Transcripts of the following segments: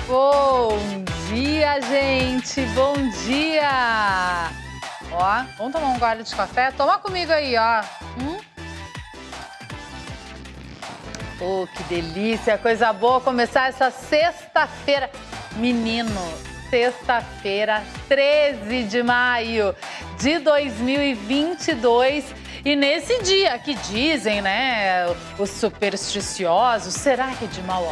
Bom dia, gente! Bom dia! Ó, vamos tomar um gole de café? Toma comigo aí, ó. Oh, que delícia! Coisa boa começar essa sexta-feira. Menino, sexta-feira, 13 de maio de 2022. E nesse dia que dizem, né, os supersticiosos, será que é de mau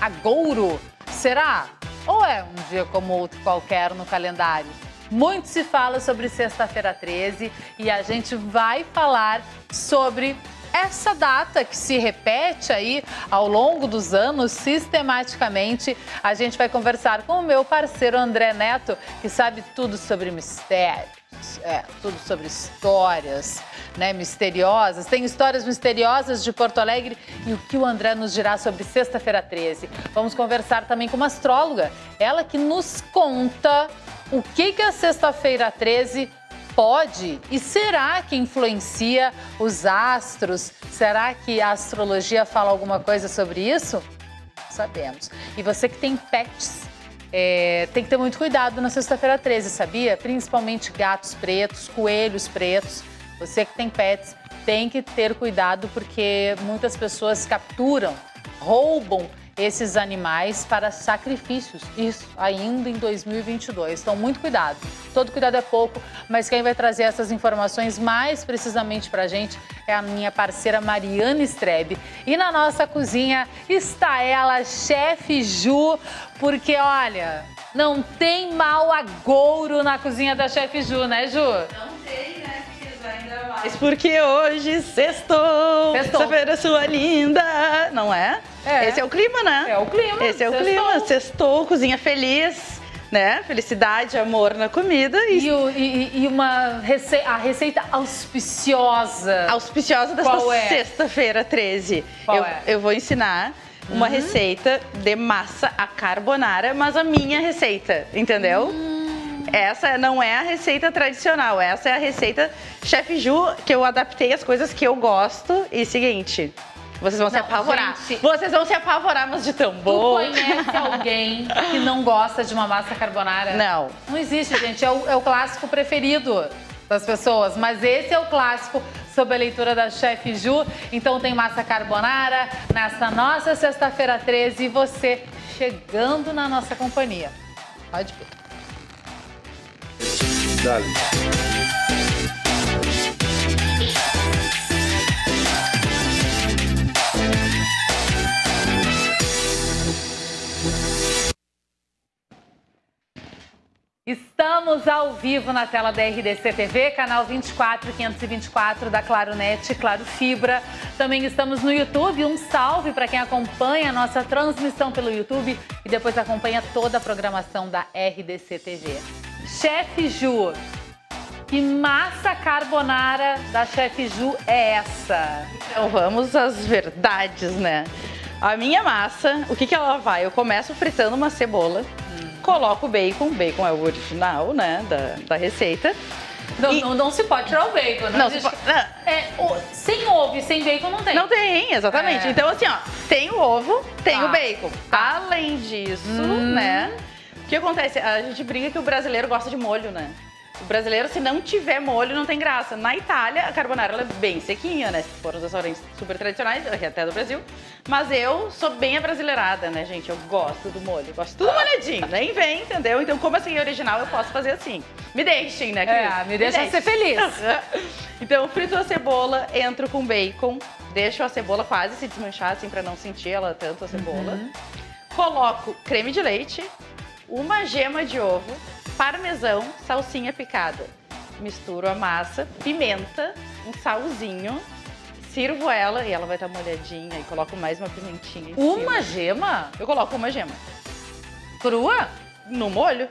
agouro? Será? Ou é um dia como outro qualquer no calendário? Muito se fala sobre sexta-feira 13 e a gente vai falar sobre essa data que se repete aí ao longo dos anos, sistematicamente. A gente vai conversar com o meu parceiro André Neto, que sabe tudo sobre mistérios, tudo sobre histórias, né, misteriosas. Tem histórias misteriosas de Porto Alegre e o que o André nos dirá sobre sexta-feira 13. Vamos conversar também com uma astróloga, ela que nos conta o que a sexta-feira 13 pode e será que influencia os astros? Será que a astrologia fala alguma coisa sobre isso? Sabemos. E você que tem pets, tem que ter muito cuidado na sexta-feira 13, sabia? Principalmente gatos pretos, coelhos pretos. Você que tem pets tem que ter cuidado porque muitas pessoas capturam, roubam esses animais para sacrifícios, isso ainda em 2022. Então, muito cuidado. Todo cuidado é pouco, mas quem vai trazer essas informações mais precisamente para a gente é a minha parceira Mariana Strebe. E na nossa cozinha está ela, chefe Ju, porque, olha, não tem mau agouro na cozinha da chefe Ju, né, Ju? Não tem, né, querida? Ainda mais porque hoje sextou. Sexta-feira sua linda, não é? Esse é o clima, né? É o clima. Esse é o clima. Sextou, cozinha feliz, né? Felicidade, amor na comida. E a receita auspiciosa. Auspiciosa dessa sexta-feira 13. Eu vou ensinar uma receita de massa à carbonara, mas a minha receita, entendeu? Essa não é a receita tradicional, essa é a receita Chef Ju, que eu adaptei as coisas que eu gosto. E seguinte, vocês vão se apavorar. Gente, vocês vão se apavorar, mas de tão bom. Tu conhece alguém que não gosta de uma massa carbonara? Não. Não existe, gente. É o clássico preferido das pessoas. Mas esse é o clássico sob a leitura da Chef Ju. Então tem massa carbonara nessa nossa sexta-feira 13 e você chegando na nossa companhia. Pode ver. Dale. Estamos ao vivo na tela da RDC TV, canal 24 524 da Claro Net, Claro Fibra. Também estamos no YouTube. Um salve para quem acompanha a nossa transmissão pelo YouTube e depois acompanha toda a programação da RDC TV. Chef Ju, que massa carbonara da Chef Ju é essa? Então vamos às verdades, né? A minha massa, o que ela vai? Eu começo fritando uma cebola. Coloco o bacon é o original, né, da receita. Não se pode tirar o bacon, né? Não, se pode, sem ovo e sem bacon não tem. Não tem, exatamente. Então assim, ó, tem o ovo, tem o bacon. Além disso, né, o que acontece? A gente brinca que o brasileiro gosta de molho, né? O brasileiro, se não tiver molho, não tem graça. Na Itália, a carbonara ela é bem sequinha, né? Se for os restaurantes super tradicionais, até do Brasil. Mas eu sou bem abrasileirada, né, gente? Eu gosto do molho, gosto tudo molhadinho. Nem vem, entendeu? Então, como assim é original, eu posso fazer assim. Me deixem, né, Cris? Me deixa ser feliz. Então, frito a cebola, entro com bacon, deixo a cebola quase se desmanchar, assim, pra não sentir ela tanto, a cebola. Coloco creme de leite, uma gema de ovo, parmesão, salsinha picada. Misturo a massa, pimenta, um salzinho, sirvo ela e ela vai estar molhadinha e coloco mais uma pimentinha em cima. Uma gema? Eu coloco uma gema. Crua? No molho.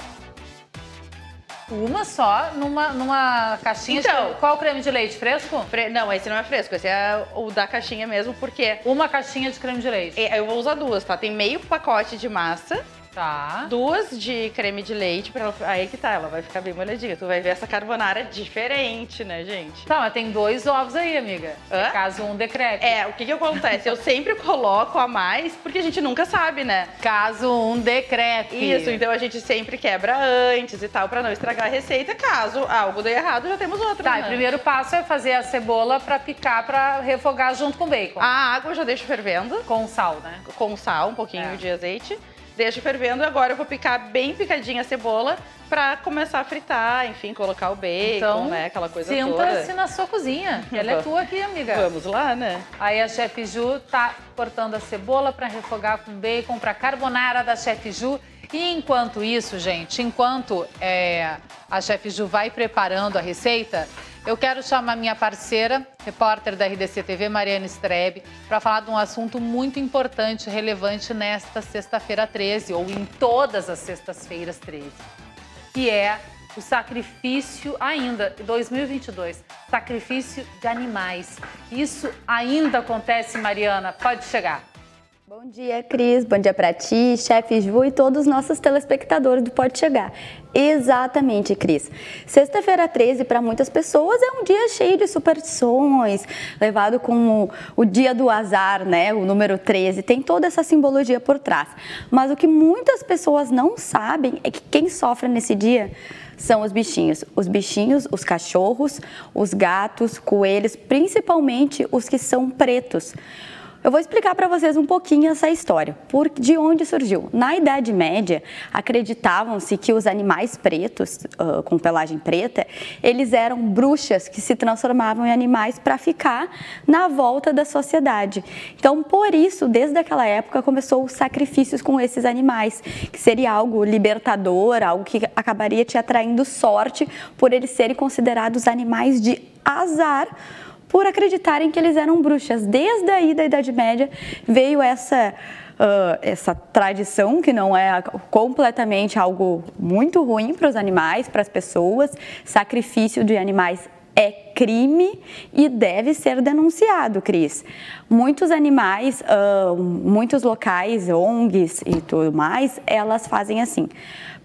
Uma só numa caixinha de... Qual creme de leite? Fresco? Não, esse não é fresco, esse é o da caixinha mesmo, porque... Uma caixinha de creme de leite. Eu vou usar duas, tá? Tem meio pacote de massa Tá. 2 de creme de leite, pra ela... aí que tá, ela vai ficar bem molhadinha. Tu vai ver essa carbonara diferente, né, gente? Tá, mas tem 2 ovos aí, amiga. Caso um decrepe. O que acontece? Eu sempre coloco a mais, porque a gente nunca sabe, né? Caso um decrepe. Isso, então a gente sempre quebra antes e tal, pra não estragar a receita. Caso algo dê errado, já temos outra. Tá, né? O primeiro passo é fazer a cebola pra picar, pra refogar junto com o bacon. A água eu já deixo fervendo. Com sal, né? Com sal, um pouquinho de azeite. Deixo fervendo e agora eu vou picar bem picadinha a cebola pra começar a fritar, enfim, colocar o bacon, então, né? Aquela coisa toda. Sinta-se na sua cozinha. Ela é tua aqui, amiga. Vamos lá, né? Aí a Chef Ju tá cortando a cebola pra refogar com bacon, pra carbonara da Chef Ju. E enquanto isso, gente, enquanto a Chef Ju vai preparando a receita, eu quero chamar minha parceira, repórter da RDC TV, Mariana Strebe, para falar de um assunto muito importante, relevante nesta sexta-feira 13, ou em todas as sextas-feiras 13, que é o sacrifício ainda, 2022, sacrifício de animais. Isso ainda acontece, Mariana? Pode chegar. Bom dia, Cris. Bom dia para ti, Chef Ju e todos os nossos telespectadores do Pode Chegar. Exatamente, Cris. Sexta-feira 13, para muitas pessoas, é um dia cheio de superstições, levado como o dia do azar, né? O número 13, tem toda essa simbologia por trás. Mas o que muitas pessoas não sabem é que quem sofre nesse dia são os bichinhos. Os bichinhos, os cachorros, os gatos, coelhos, principalmente os que são pretos. Eu vou explicar para vocês um pouquinho essa história, de onde surgiu. Na Idade Média, acreditavam-se que os animais pretos, com pelagem preta, eles eram bruxas que se transformavam em animais para ficar na volta da sociedade. Então, por isso, desde aquela época, começou os sacrifícios com esses animais, que seria algo libertador, algo que acabaria te atraindo sorte por eles serem considerados animais de azar, por acreditarem que eles eram bruxas. Desde aí da Idade Média veio essa tradição, que não é completamente algo muito ruim para os animais, para as pessoas. Sacrifício de animais é crime e deve ser denunciado, Cris. Muitos animais, muitos locais, ONGs e tudo mais, elas fazem assim.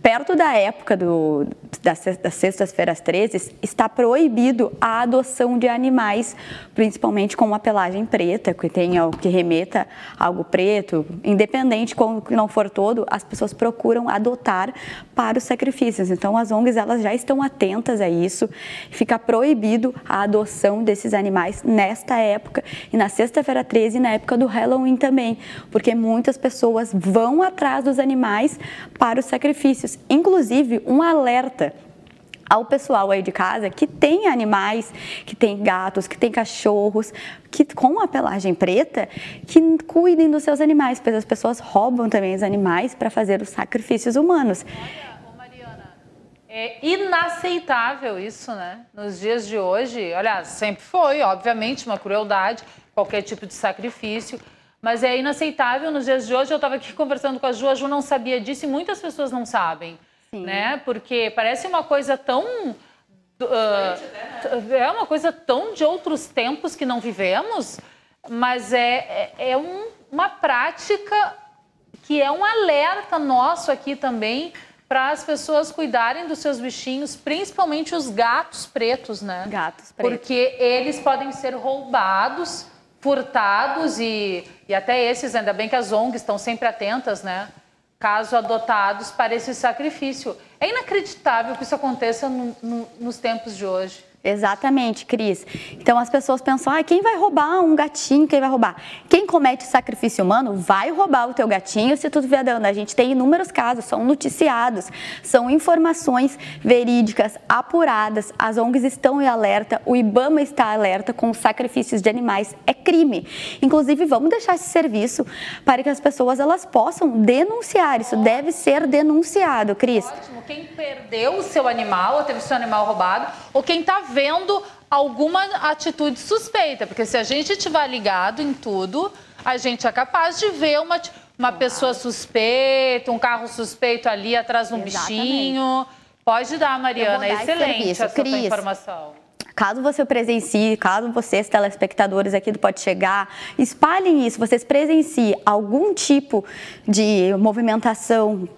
Perto da época das sextas-feiras 13, está proibido a adoção de animais, principalmente com uma pelagem preta, que remeta a algo preto. Independente, como que não for todo, as pessoas procuram adotar para os sacrifícios. Então, as ONGs elas já estão atentas a isso. Fica proibido a adoção desses animais nesta época e na sexta-feira 13 e na época do Halloween também, porque muitas pessoas vão atrás dos animais para os sacrifícios. Inclusive, um alerta ao pessoal aí de casa que tem animais, que tem gatos, que tem cachorros, que com a pelagem preta, que cuidem dos seus animais, pois as pessoas roubam também os animais para fazer os sacrifícios humanos. Olha, Mariana, é inaceitável isso, né? Nos dias de hoje, olha, sempre foi, obviamente, uma crueldade, qualquer tipo de sacrifício, mas é inaceitável nos dias de hoje. Eu estava aqui conversando com a Ju não sabia disso e muitas pessoas não sabem. Sim. Né? Porque parece uma coisa tão... é uma coisa tão de outros tempos que não vivemos, mas uma prática que é um alerta nosso aqui também para as pessoas cuidarem dos seus bichinhos, principalmente os gatos pretos, né? Gatos pretos. Porque eles podem ser roubados, furtados e até esses, ainda bem que as ONGs estão sempre atentas, né? Caso adotados para esse sacrifício. É inacreditável que isso aconteça nos tempos de hoje. Exatamente, Cris. Então as pessoas pensam, quem vai roubar um gatinho, quem vai roubar? Quem comete sacrifício humano vai roubar o teu gatinho se tu estiver dando. A gente tem inúmeros casos, são noticiados, são informações verídicas, apuradas. As ONGs estão em alerta, o IBAMA está alerta com os sacrifícios de animais. É crime. Inclusive, vamos deixar esse serviço para que as pessoas elas possam denunciar. Isso deve ser denunciado, Cris. Ótimo. Quem perdeu o seu animal, ou teve o seu animal roubado, ou quem está vendo alguma atitude suspeita, porque se a gente estiver ligado em tudo, a gente é capaz de ver uma pessoa suspeita, um carro suspeito ali atrás de um bichinho. Pode dar, Mariana, excelente essa tua informação. caso você presencie, caso vocês, telespectadores aqui do Pode Chegar, espalhem isso, vocês presenciem algum tipo de movimentação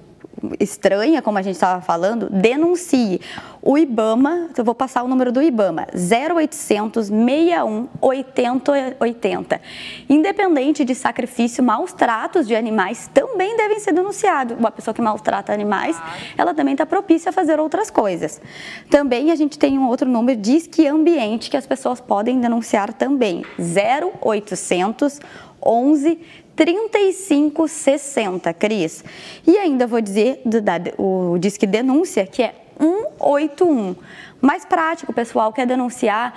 estranha, como a gente estava falando, denuncie. O IBAMA, eu vou passar o número do IBAMA, 0800 61 80 80. Independente de sacrifício, maus tratos de animais também devem ser denunciados. Uma pessoa que maltrata animais, ela também está propícia a fazer outras coisas. Também a gente tem um outro número, Disque Ambiente, que as pessoas podem denunciar também, 0800 11 3560, Cris. E ainda vou dizer o Disque Denúncia, que é 181. Mais prático, pessoal, quer denunciar,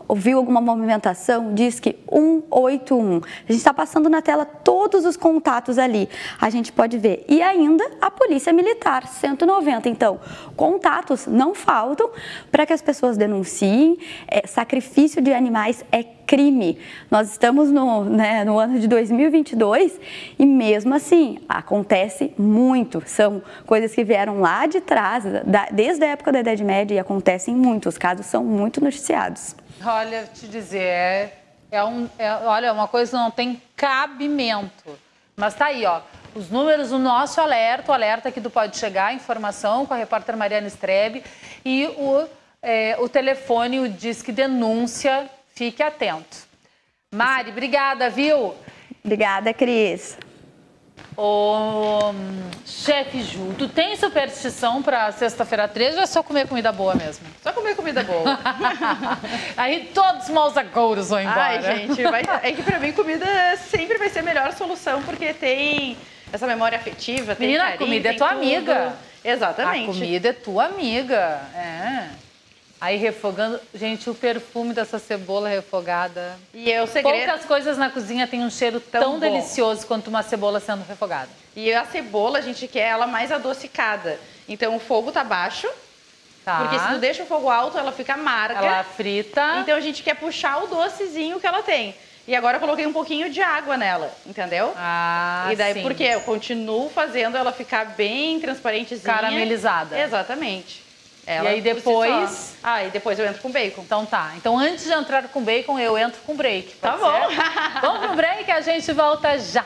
ouviu alguma movimentação, Disque 181. A gente está passando na tela todos os contatos ali, a gente pode ver. E ainda a Polícia Militar, 190. Então, contatos não faltam para que as pessoas denunciem. Sacrifício de animais é crime. Nós estamos no ano de 2022 e mesmo assim acontece muito. São coisas que vieram lá de trás, desde a época da Idade Média, e acontecem muito. Os casos são muito noticiados. Olha, te dizer, olha, uma coisa que não tem cabimento. Mas tá aí, ó, os números do nosso alerta, o alerta aqui do Pode Chegar, informação com a repórter Mariana Strebe e o telefone, o Disque Denúncia. Fique atento. Mari, obrigada, viu? Obrigada, Cris. Ô, chefe Ju, tu tem superstição pra sexta-feira 13 ou é só comer comida boa mesmo? Só comer comida boa. Aí todos os maus agouros vão embora. Ai, gente, é que pra mim comida sempre vai ser a melhor solução, porque tem essa memória afetiva, tem Menina, carinho, a comida é tua tudo. amiga. Exatamente. A comida é tua amiga, Aí refogando, gente, o perfume dessa cebola refogada. E o segredo... Poucas coisas na cozinha têm um cheiro tão delicioso quanto uma cebola sendo refogada. E a cebola, a gente quer ela mais adocicada. Então o fogo tá baixo, porque se tu deixa o fogo alto, ela fica amarga. Ela frita. Então a gente quer puxar o docezinho que ela tem. E agora eu coloquei um pouquinho de água nela, entendeu? E daí, porque eu continuo fazendo ela ficar bem transparentezinha. Caramelizada. Exatamente. E aí depois... e depois eu entro com bacon. Então tá. Então antes de entrar com bacon, eu entro com break. Tá bom. Vamos pro break, a gente volta já.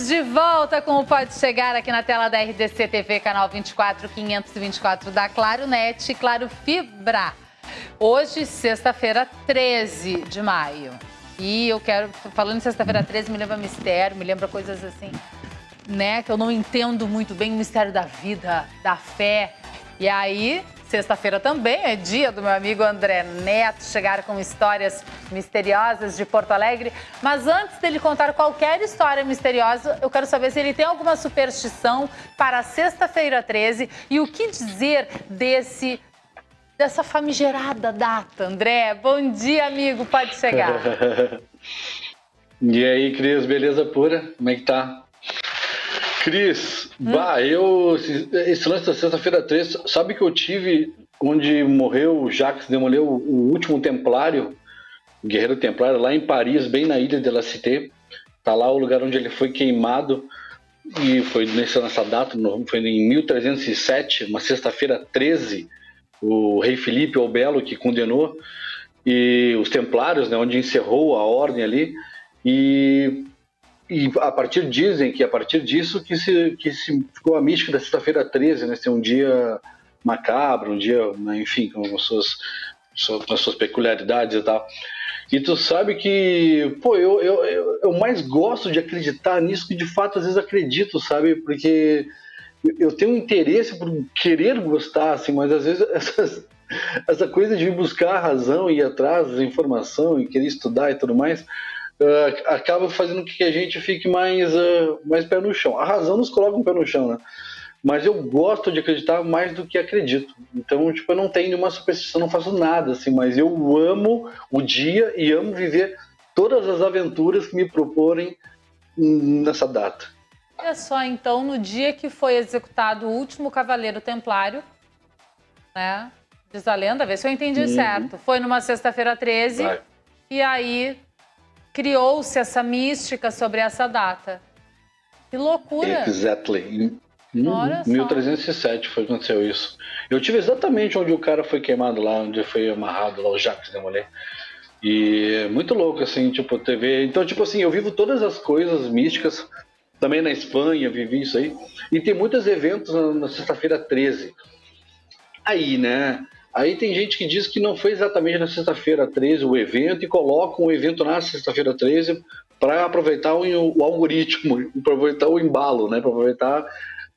De volta com o Pode Chegar aqui na tela da RDC TV, canal 24, 524 da Claro Net e Claro Fibra. Hoje, sexta-feira, 13 de maio. E eu quero, falando em sexta-feira 13, me lembra mistério, me lembra coisas assim, né, que eu não entendo muito bem, o mistério da vida, da fé. E aí, sexta-feira também é dia do meu amigo André Neto chegar com histórias misteriosas de Porto Alegre. Mas antes dele contar qualquer história misteriosa, eu quero saber se ele tem alguma superstição para sexta-feira 13 e o que dizer dessa famigerada data. André, bom dia, amigo, pode chegar. E aí, Cris, beleza pura? Como é que tá? Cris, esse lance da sexta-feira 13, sabe que eu tive onde morreu o Jacques Demolay, o último templário, o guerreiro templário, lá em Paris, bem na ilha de La Cité. Tá lá o lugar onde ele foi queimado, e foi nessa data, foi em 1307, uma sexta-feira 13, o rei Filipe o Belo que condenou, e os templários, né, onde encerrou a ordem ali, e dizem que a partir disso que se ficou a mística da sexta-feira 13, né? Ser um dia macabro, um dia, né, enfim, com as suas peculiaridades e tal. E tu sabe que, pô, eu mais gosto de acreditar nisso que de fato às vezes acredito, sabe? Porque eu tenho um interesse por querer gostar, assim, mas às vezes essa coisa de ir buscar a razão, ir atrás da informação e querer estudar e tudo mais, acaba fazendo com que a gente fique mais pé no chão. A razão nos coloca um pé no chão, né? Mas eu gosto de acreditar mais do que acredito. Então, tipo, eu não tenho nenhuma superstição, não faço nada, assim, mas eu amo o dia e amo viver todas as aventuras que me proporem nessa data. Olha só, então, no dia que foi executado o último Cavaleiro Templário, né? Diz a lenda, vê se eu entendi certo. Foi numa sexta-feira 13, e aí criou-se essa mística sobre essa data. Que loucura! Exactly. Olha só. 1307 foi que aconteceu isso. Eu tive exatamente onde o cara foi queimado lá, onde foi amarrado lá, o Jacques de Molay. E é muito louco, assim, tipo, TV. Então, tipo assim, eu vivo todas as coisas místicas. Também na Espanha, vivi isso aí. E tem muitos eventos na sexta-feira 13. Aí, né? Aí tem gente que diz que não foi exatamente na sexta-feira 13 o evento e coloca um evento na sexta-feira 13 para aproveitar o algoritmo, aproveitar o embalo, né? Para aproveitar,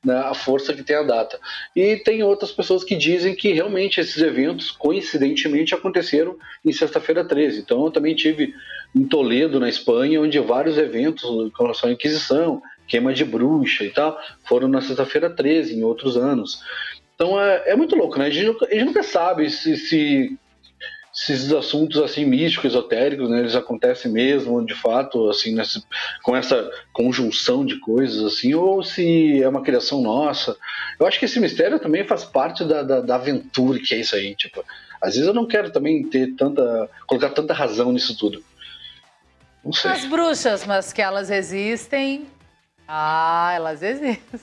né, a força que tem a data. E tem outras pessoas que dizem que realmente esses eventos, coincidentemente, aconteceram em sexta-feira 13. Então eu também tive em Toledo, na Espanha, onde vários eventos com relação à Inquisição, queima de bruxa e tal, foram na sexta-feira 13, em outros anos. Então é muito louco, né? A gente nunca sabe se esses assuntos assim místicos, esotéricos, né, eles acontecem mesmo, de fato, assim, com essa conjunção de coisas, assim, ou se é uma criação nossa. Eu acho que esse mistério também faz parte da aventura que é isso aí, tipo, às vezes eu não quero também colocar tanta razão nisso tudo. Não sei. As bruxas, mas que elas existem. Ah, elas existem.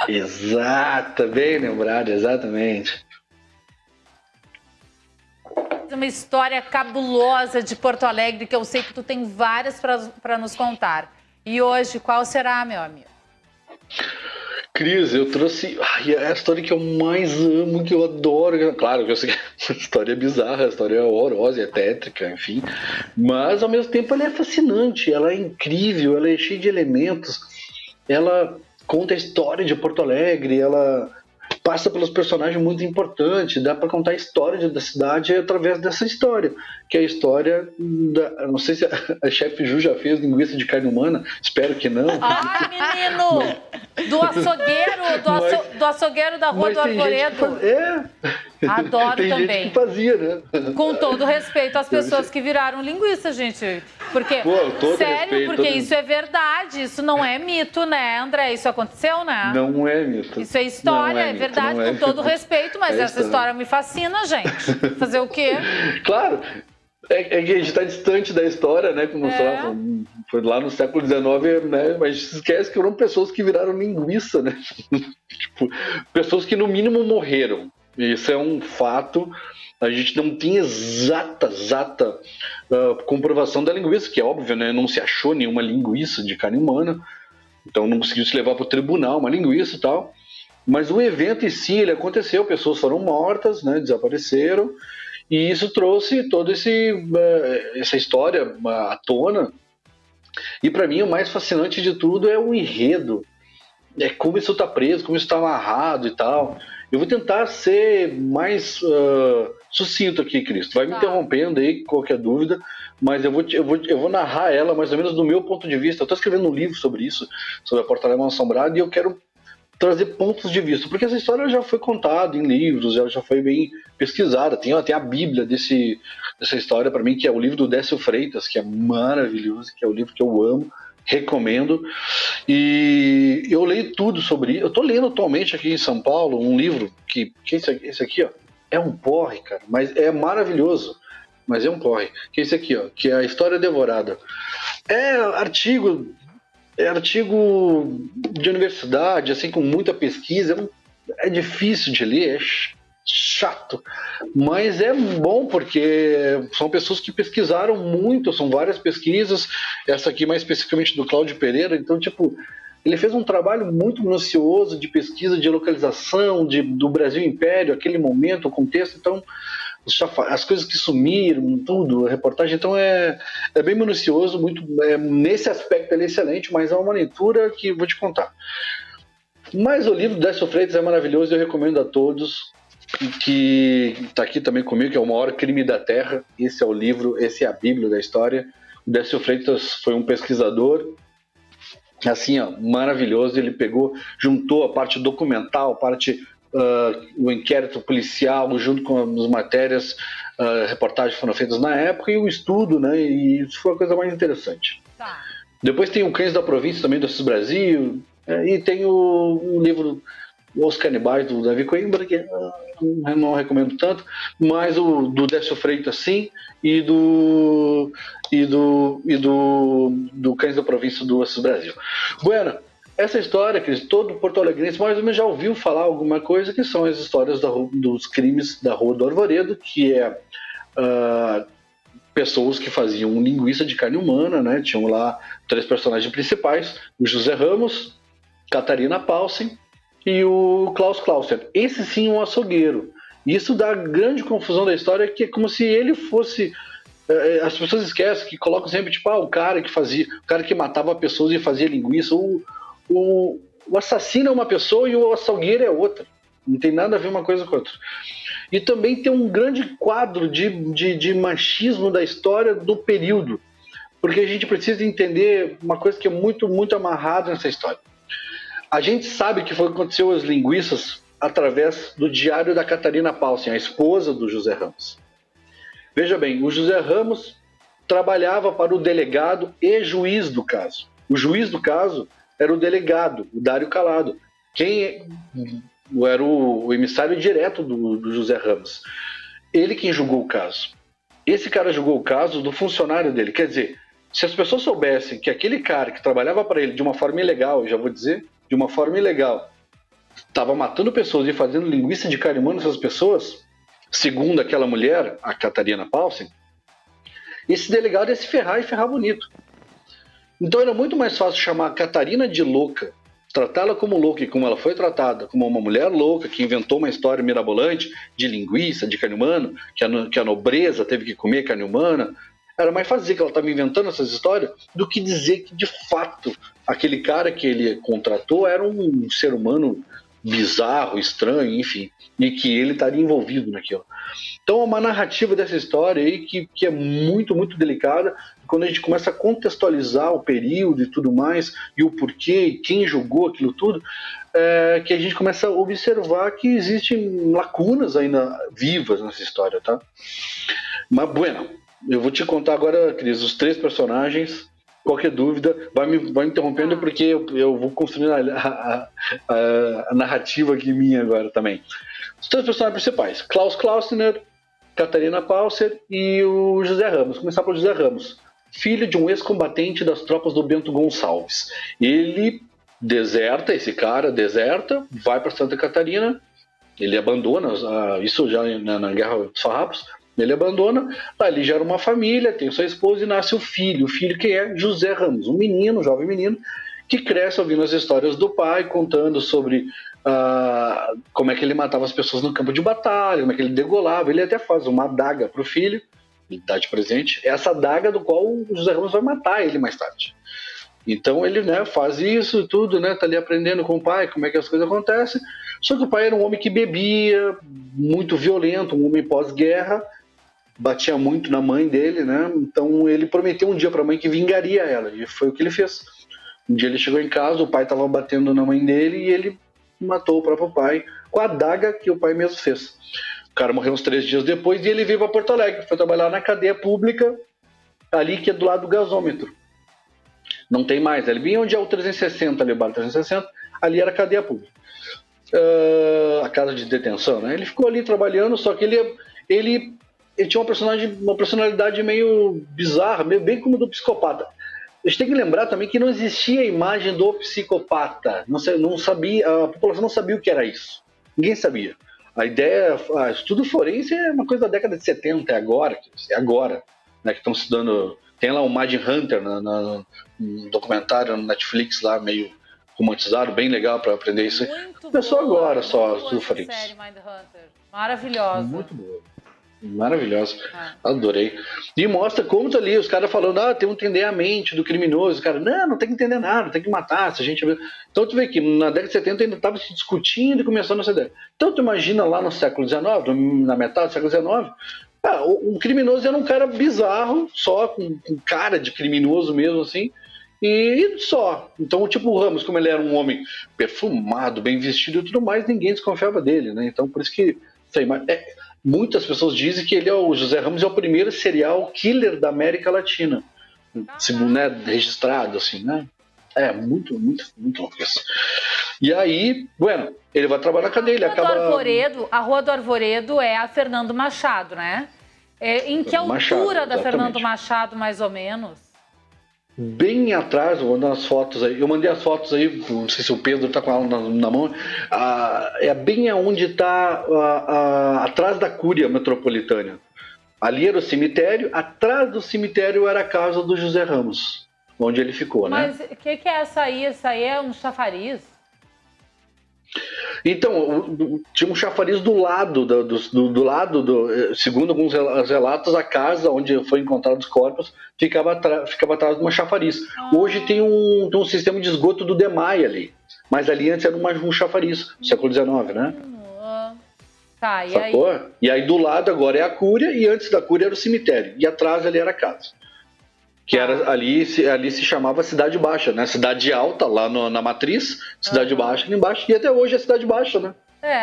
Exato, bem lembrado, exatamente. Uma história cabulosa de Porto Alegre, que eu sei que tu tem várias para nos contar. E hoje, qual será, meu amigo? Cris, eu trouxe a história que eu mais amo, que eu adoro. Claro que eu sei que a história é bizarra, a história é horrorosa, é tétrica, enfim. Mas, ao mesmo tempo, ela é fascinante, ela é incrível, ela é cheia de elementos. Ela conta a história de Porto Alegre, ela passa pelos personagens muito importantes, dá para contar a história da cidade através dessa história, que é a história da... Não sei se a chefe Ju já fez linguiça de carne humana, espero que não. Ah, menino! Do açougueiro da Rua do Arvoredo. Adoro tem também. Gente que fazia, né? Com todo respeito às pessoas que viraram linguiça, gente. Porque, sério, porque isso é verdade, isso não é mito, né, André? Isso aconteceu, né? Não é mito. Isso é história, é verdade, com todo respeito, mas essa história me fascina, gente. Fazer o quê? Claro, é que a gente está distante da história, né? Como foi lá no século XIX, né? Mas se esquece que foram pessoas que viraram linguiça, né? Tipo, pessoas que no mínimo morreram. Isso é um fato. A gente não tem exata comprovação da linguiça, que é óbvio, né? Não se achou nenhuma linguiça de carne humana, então não conseguiu se levar para o tribunal uma linguiça e tal. Mas o evento em si, ele aconteceu, pessoas foram mortas, né? Desapareceram, e isso trouxe toda essa história à tona. E para mim o mais fascinante de tudo é o enredo, é como isso está preso, como isso está amarrado e tal. Eu vou tentar ser mais sucinto aqui, Cristo. Vai me interrompendo aí, qualquer dúvida, mas eu vou narrar ela mais ou menos do meu ponto de vista. Eu estou escrevendo um livro sobre isso, sobre a Porto Alegre Mal-Assombrada, e eu quero trazer pontos de vista, porque essa história já foi contada em livros, ela já foi bem pesquisada. Tem até a Bíblia dessa história para mim, que é o livro do Décio Freitas, que é maravilhoso, que é o livro que eu amo, recomendo. E eu leio tudo sobre isso. Eu estou lendo atualmente aqui em São Paulo um livro que esse aqui, ó, é um porre, cara, mas é maravilhoso. Mas é um porre. Que é esse aqui, ó, que é A História Devorada. É artigo de universidade, assim, com muita pesquisa. É difícil de ler, é chato, mas é bom porque são pessoas que pesquisaram muito, são várias pesquisas, essa aqui mais especificamente do Cláudio Pereira. Então, tipo, ele fez um trabalho muito minucioso de pesquisa, de localização do Brasil Império, aquele momento, o contexto. Então, as coisas que sumiram, tudo, a reportagem, então é bem minucioso, nesse aspecto ele é excelente, mas é uma leitura que eu vou te contar. Mas o livro do Décio Freitas é maravilhoso, eu recomendo a todos, que está aqui também comigo, que é O Maior Crime da Terra. Esse é o livro, esse é a Bíblia da história. O Décio Freitas foi um pesquisador, assim, ó, maravilhoso. Ele juntou a parte documental, a parte o inquérito policial, junto com as matérias, reportagens que foram feitas na época, e o estudo, né? E isso foi a coisa mais interessante. Tá. Depois tem o Cães da Província também, do Assis Brasil. E tem o livro Os Canibais, do Davi Coimbra, que eu não recomendo tanto, mas o do Décio Freitas, sim, e do Cães da Província, do Assis Brasil. Bueno, essa história, que todo porto-alegrense mais ou menos já ouviu falar alguma coisa, que são as histórias dos crimes da Rua do Arvoredo, que é pessoas que faziam linguiça de carne humana, né? Tinham lá 3 personagens principais, o José Ramos, Catarina Paulsen e o Klaus Clauser. Esse sim, um açougueiro. Isso dá grande confusão da história, que é como se ele fosse... As pessoas esquecem que colocam sempre, tipo, o cara que matava pessoas e fazia linguiça. O assassino é uma pessoa e o açougueiro é outra. Não tem nada a ver uma coisa com a outra. E também tem um grande quadro de machismo da história do período. Porque a gente precisa entender uma coisa que é muito, muito amarrada nessa história. A gente sabe que foi o que aconteceu as linguiças através do diário da Catarina Paulsen, a esposa do José Ramos. Veja bem, o José Ramos trabalhava para o delegado e juiz do caso. O juiz do caso era o delegado, o Dário Calado. Quem era o emissário direto do José Ramos. Ele quem julgou o caso. Esse cara julgou o caso do funcionário dele. Quer dizer, se as pessoas soubessem que aquele cara que trabalhava para ele de uma forma ilegal, eu já vou dizer, de uma forma ilegal, estava matando pessoas e fazendo linguiça de carne humana nessas pessoas, segundo aquela mulher, a Catarina Paulsen, esse delegado ia se ferrar e ferrar bonito. Então era muito mais fácil chamar a Catarina de louca, tratá-la como louca, e como ela foi tratada, como uma mulher louca que inventou uma história mirabolante de linguiça, de carne humana, que a nobreza teve que comer carne humana. Era mais fácil dizer que ela estava inventando essas histórias do que dizer que, de fato, aquele cara que ele contratou era um ser humano bizarro, estranho, enfim, e que ele estaria envolvido naquilo. Então é uma narrativa dessa história aí que é muito, muito delicada. Quando a gente começa a contextualizar o período e tudo mais, e o porquê, e quem julgou aquilo tudo, que a gente começa a observar que existem lacunas ainda vivas nessa história, tá? Mas, bueno, eu vou te contar agora, Cris, os 3 personagens. Qualquer dúvida, vai me interrompendo, porque eu vou construir a narrativa aqui minha agora também. Os 3 personagens principais: Klaus Klausner, Catarina Paulsen e o José Ramos. Vou começar pelo José Ramos, filho de um ex-combatente das tropas do Bento Gonçalves. Ele deserta, vai para Santa Catarina, ele abandona, isso já na Guerra dos Farrapos. Ele abandona, ali gera uma família, tem sua esposa e nasce o filho que é José Ramos, um jovem menino, que cresce ouvindo as histórias do pai, contando sobre como é que ele matava as pessoas no campo de batalha, como é que ele degolava. Ele até faz uma adaga para o filho, ele dá de presente, essa adaga do qual o José Ramos vai matar ele mais tarde. Então ele, né, faz isso e tudo, né, tá ali aprendendo com o pai como é que as coisas acontecem. Só que o pai era um homem que bebia, muito violento, um homem pós-guerra, batia muito na mãe dele, né? Então ele prometeu um dia para a mãe que vingaria ela, e foi o que ele fez. Um dia ele chegou em casa, o pai estava batendo na mãe dele e ele matou o próprio pai com a adaga que o pai mesmo fez. O cara morreu uns 3 dias depois e ele veio para Porto Alegre, foi trabalhar na cadeia pública, ali que é do lado do gasômetro. Não tem mais, ali bem onde é o 360, ali o bar 360, ali era a cadeia pública. A casa de detenção, né? Ele ficou ali trabalhando, só que ele tinha uma personalidade meio bizarra, bem como do psicopata. A gente tem que lembrar também que não existia a imagem do psicopata. Não sabia, a população não sabia o que era isso. Ninguém sabia. A ideia, estudo forense é uma coisa da década de 70, é agora, né, que estão estudando. Tem lá o Mind Hunter, um documentário no Netflix lá, meio romantizado, bem legal para aprender isso. Começou agora só estudo forense. Série Mind Hunter. Maravilhosa. Muito boa. Maravilhosa, adorei. E mostra como tá ali, os caras falando, tem que entender a mente do criminoso. O cara, não tem que entender nada, tem que matar. Se a gente... Então tu vê que na década de 70 ainda estava se discutindo e começando essa ideia. Então tu imagina lá no século XIX, na metade do século XIX, o criminoso era um cara bizarro, só com cara de criminoso mesmo, assim, e só. Então, tipo o Ramos, como ele era um homem perfumado, bem vestido e tudo mais, ninguém desconfiava dele, né? Então por isso que... muitas pessoas dizem que o José Ramos é o primeiro serial killer da América Latina. né, registrado, assim, né? É muito louco isso. E aí, bueno, ele vai trabalhar na cadeia, ele acaba... A Rua do Arvoredo é a Fernando Machado, né? Em que altura da Fernando Machado, mais ou menos? Bem atrás, eu mandei as fotos aí. Eu mandei as fotos aí, não sei se o Pedro tá com ela na mão. É bem aonde tá atrás da Cúria Metropolitana. Ali era o cemitério, atrás do cemitério era a casa do José Ramos, onde ele ficou, né? Mas o que é essa aí? Essa aí é um chafariz? Então, tinha um chafariz do lado, segundo alguns relatos, a casa onde foi encontrado os corpos ficava atrás de uma chafariz. Hoje tem um sistema de esgoto do DEMAI ali, mas ali antes era um chafariz, século XIX, né? Tá, e sacou? aí? E aí do lado agora é a Cúria, e antes da Cúria era o cemitério, e atrás ali era a casa. Que era ali se chamava Cidade Baixa, né? Cidade Alta, lá na Matriz, Cidade Baixa ali embaixo, e até hoje é Cidade Baixa, né?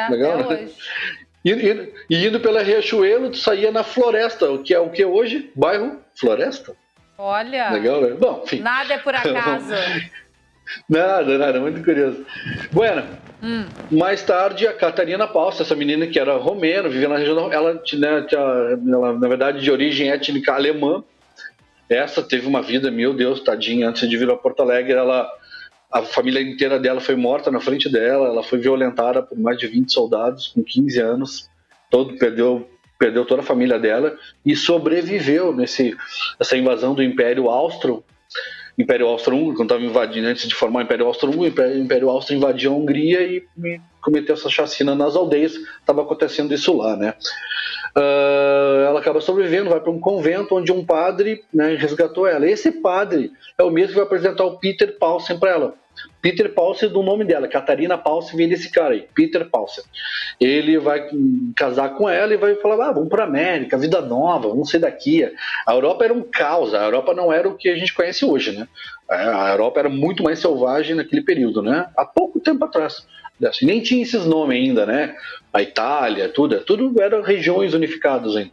Legal, até né? hoje. E indo pela Riachuelo, tu saía na Floresta, o que é o que hoje? Bairro Floresta. Olha, legal, né? Bom, enfim. Nada é por acaso. Nada, muito curioso. Bueno, mais tarde a Catarina Palsa, essa menina que era romena, vivia na região, ela, na verdade, de origem étnica alemã. Essa teve uma vida, meu Deus, tadinha, antes de vir a Porto Alegre, a família inteira dela foi morta na frente dela, ela foi violentada por mais de 20 soldados com 15 anos, perdeu toda a família dela e sobreviveu nessa invasão do Império Austro-Húngaro, quando estava invadindo, antes de formar o Império Austro-Húngaro, o Império Austro invadiu a Hungria e cometeu essa chacina nas aldeias, estava acontecendo isso lá, né? Ela acaba sobrevivendo, vai para um convento onde um padre, né, resgatou ela. Esse padre é o mesmo que vai apresentar o Peter Paulsen para ela. Peter Paulsen, do nome dela, Catarina Paulsen, vem desse cara aí, Peter Paulsen. Ele vai casar com ela e vai falar, vamos para América, vida nova, vamos sair daqui. A Europa era um caos, a Europa não era o que a gente conhece hoje, né? A Europa era muito mais selvagem naquele período, né? Há pouco tempo atrás. Assim, nem tinha esses nomes ainda, né? A Itália, tudo eram regiões unificadas ainda.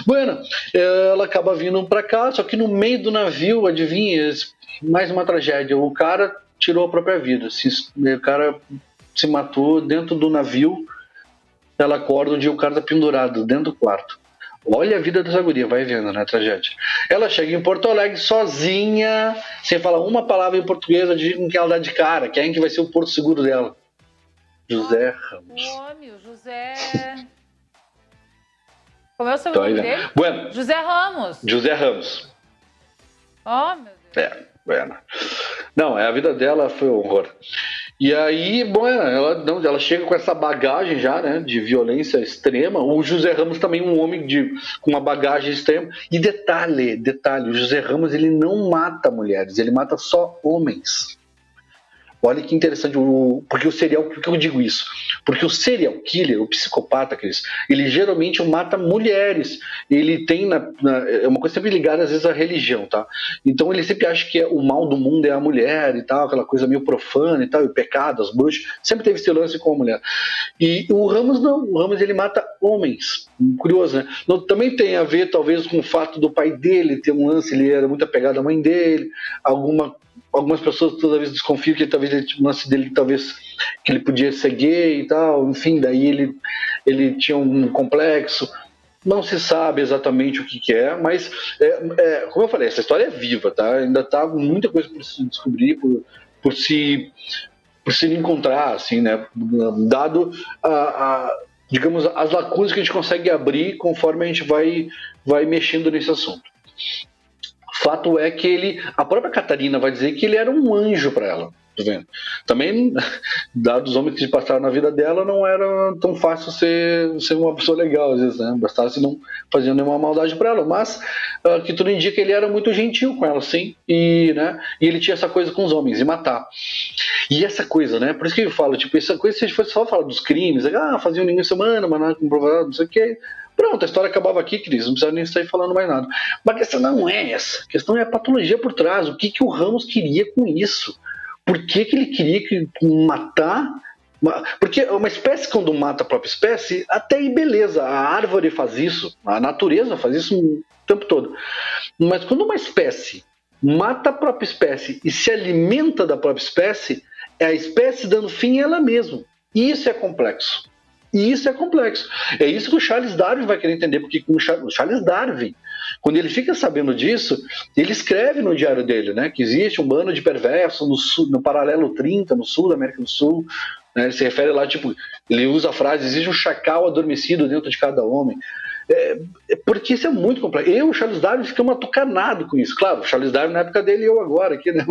Bueno, ela acaba vindo para cá, só que no meio do navio, adivinha, mais uma tragédia. O cara tirou a própria vida. O cara se matou dentro do navio. Ela acorda um dia, o cara tá pendurado dentro do quarto. Olha a vida dessa guria, vai vendo, né? Tragédia. Ela chega em Porto Alegre sozinha, sem falar uma palavra em português, com quem ela dá de cara, quem que vai ser o porto seguro dela. José Ramos. José... Como é o sobrenome dele? Bueno. José Ramos. José Ramos. Oh, meu Deus. Bueno. Não, a vida dela foi um horror. E aí, bom, ela chega com essa bagagem já, né, de violência extrema. O José Ramos também um homem com uma bagagem extrema. E detalhe, o José Ramos, ele não mata mulheres, ele mata só homens. Olha que interessante, por que eu digo isso? Porque o serial killer, o psicopata, Cris, ele geralmente mata mulheres. Ele tem, é uma coisa sempre ligada às vezes à religião, tá? Então ele sempre acha que o mal do mundo é a mulher e tal, aquela coisa meio profana e tal, e o pecado, as bruxas, sempre teve esse lance com a mulher. E o Ramos não, o Ramos ele mata homens. Curioso, né? Também tem a ver talvez com o fato do pai dele ter um lance, ele era muito apegado à mãe dele, algumas pessoas toda vez desconfiam que talvez o lance dele, talvez que ele podia ser gay e tal, enfim, daí ele tinha um complexo, não se sabe exatamente o que é, mas como eu falei, essa história é viva, tá? Ainda tá muita coisa por se descobrir, por se encontrar, assim, né? Dado digamos, as lacunas que a gente consegue abrir conforme a gente vai mexendo nesse assunto. Fato é que a própria Catarina vai dizer que ele era um anjo para ela, tá vendo? Também, dados os homens que passaram na vida dela, não era tão fácil ser uma pessoa legal, às vezes, né? Bastasse não fazer nenhuma maldade para ela, mas que tudo indica que ele era muito gentil com ela, sim, e ele tinha essa coisa com os homens, de matar. E essa coisa, né? Por isso que eu falo, tipo, essa coisa, se a gente fosse só falar dos crimes, faziam ninguém semana, mas não comprovado, não sei o que. Pronto, a história acabava aqui, Cris, não precisa nem sair falando mais nada. Mas a questão não é essa, a questão é a patologia por trás, o que o Ramos queria com isso? Por que ele queria matar? Porque uma espécie, quando mata a própria espécie, até aí beleza, a árvore faz isso, a natureza faz isso o tempo todo. Mas quando uma espécie mata a própria espécie e se alimenta da própria espécie, é a espécie dando fim a ela mesma. E isso é complexo. E isso é complexo. É isso que o Charles Darwin vai querer entender, porque o Charles Darwin, quando ele fica sabendo disso, ele escreve no diário dele, né, que existe um bando de perversos no paralelo 30, no sul da América do Sul, né, ele se refere lá, tipo, ele usa a frase, existe um chacal adormecido dentro de cada homem. Porque isso é muito complexo. Eu e o Charles Darwin ficamos atucanados com isso. Claro, o Charles Darwin na época dele e eu agora aqui, né,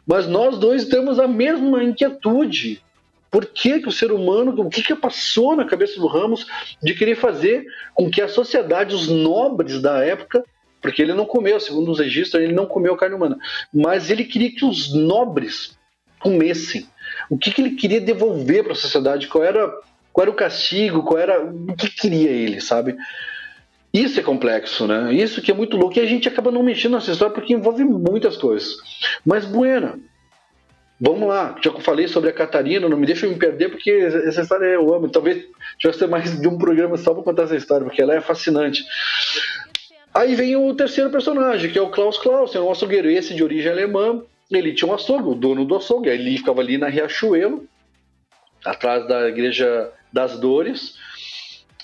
mas nós dois temos a mesma inquietude. Por que o ser humano, o que passou na cabeça do Ramos de querer fazer com que a sociedade, os nobres da época, porque ele não comeu, segundo os registros, ele não comeu carne humana, mas ele queria que os nobres comessem. O que ele queria devolver para a sociedade? Qual era o castigo? O que queria ele, sabe? Isso é complexo, né? Isso que é muito louco. E a gente acaba não mexendo nessa história porque envolve muitas coisas. Mas, Buena, vamos lá, já que eu falei sobre a Catarina, não me deixa me perder, porque essa história eu amo. Talvez tivesse mais de um programa só para contar essa história, porque ela é fascinante. Aí vem o terceiro personagem, que é o Klaus Clausen, um açougueiro, esse de origem alemã. Ele tinha um açougue, o dono do açougue. Ele ficava ali na Riachuelo, atrás da Igreja das Dores.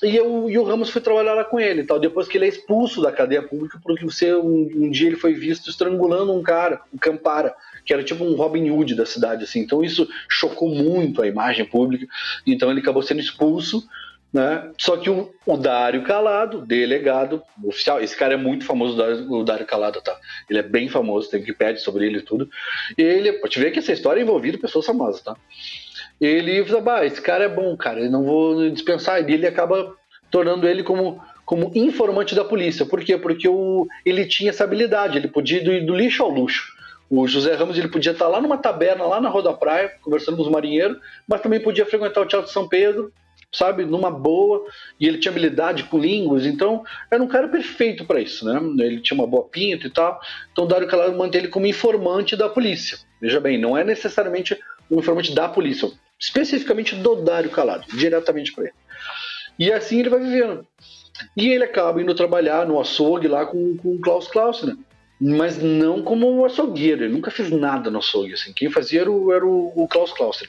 E o Ramos foi trabalhar lá com ele, tal. Depois que ele é expulso da cadeia pública, porque um dia ele foi visto estrangulando um cara, um Campara, que era tipo um Robin Hood da cidade, assim. Então isso chocou muito a imagem pública. Então ele acabou sendo expulso, né? Só que o Dário Calado, delegado oficial, esse cara é muito famoso, o Dário Calado, tá? Ele é bem famoso, tem Wikipédia sobre ele e tudo. E ele, pode ver que essa história envolvida pessoas famosas, tá? Ele fala, esse cara é bom, cara, eu não vou dispensar. E ele acaba tornando ele como informante da polícia. Por quê? Porque ele tinha essa habilidade, ele podia ir do lixo ao luxo. O José Ramos ele podia estar lá numa taberna, lá na Rua da Praia, conversando com os marinheiros, mas também podia frequentar o Teatro de São Pedro, sabe, numa boa, e ele tinha habilidade com línguas, então era um cara perfeito para isso, né? Ele tinha uma boa pinta e tal, então o Dário Calado mantém ele como informante da polícia. Veja bem, não é necessariamente um informante da polícia, especificamente do Dário Calado, diretamente para ele. E assim ele vai vivendo. E ele acaba indo trabalhar no açougue lá com o Klaus Clausen, né? Mas não como um açougueiro, ele nunca fez nada no açougue, assim. Quem fazia era o Klaus Clausen.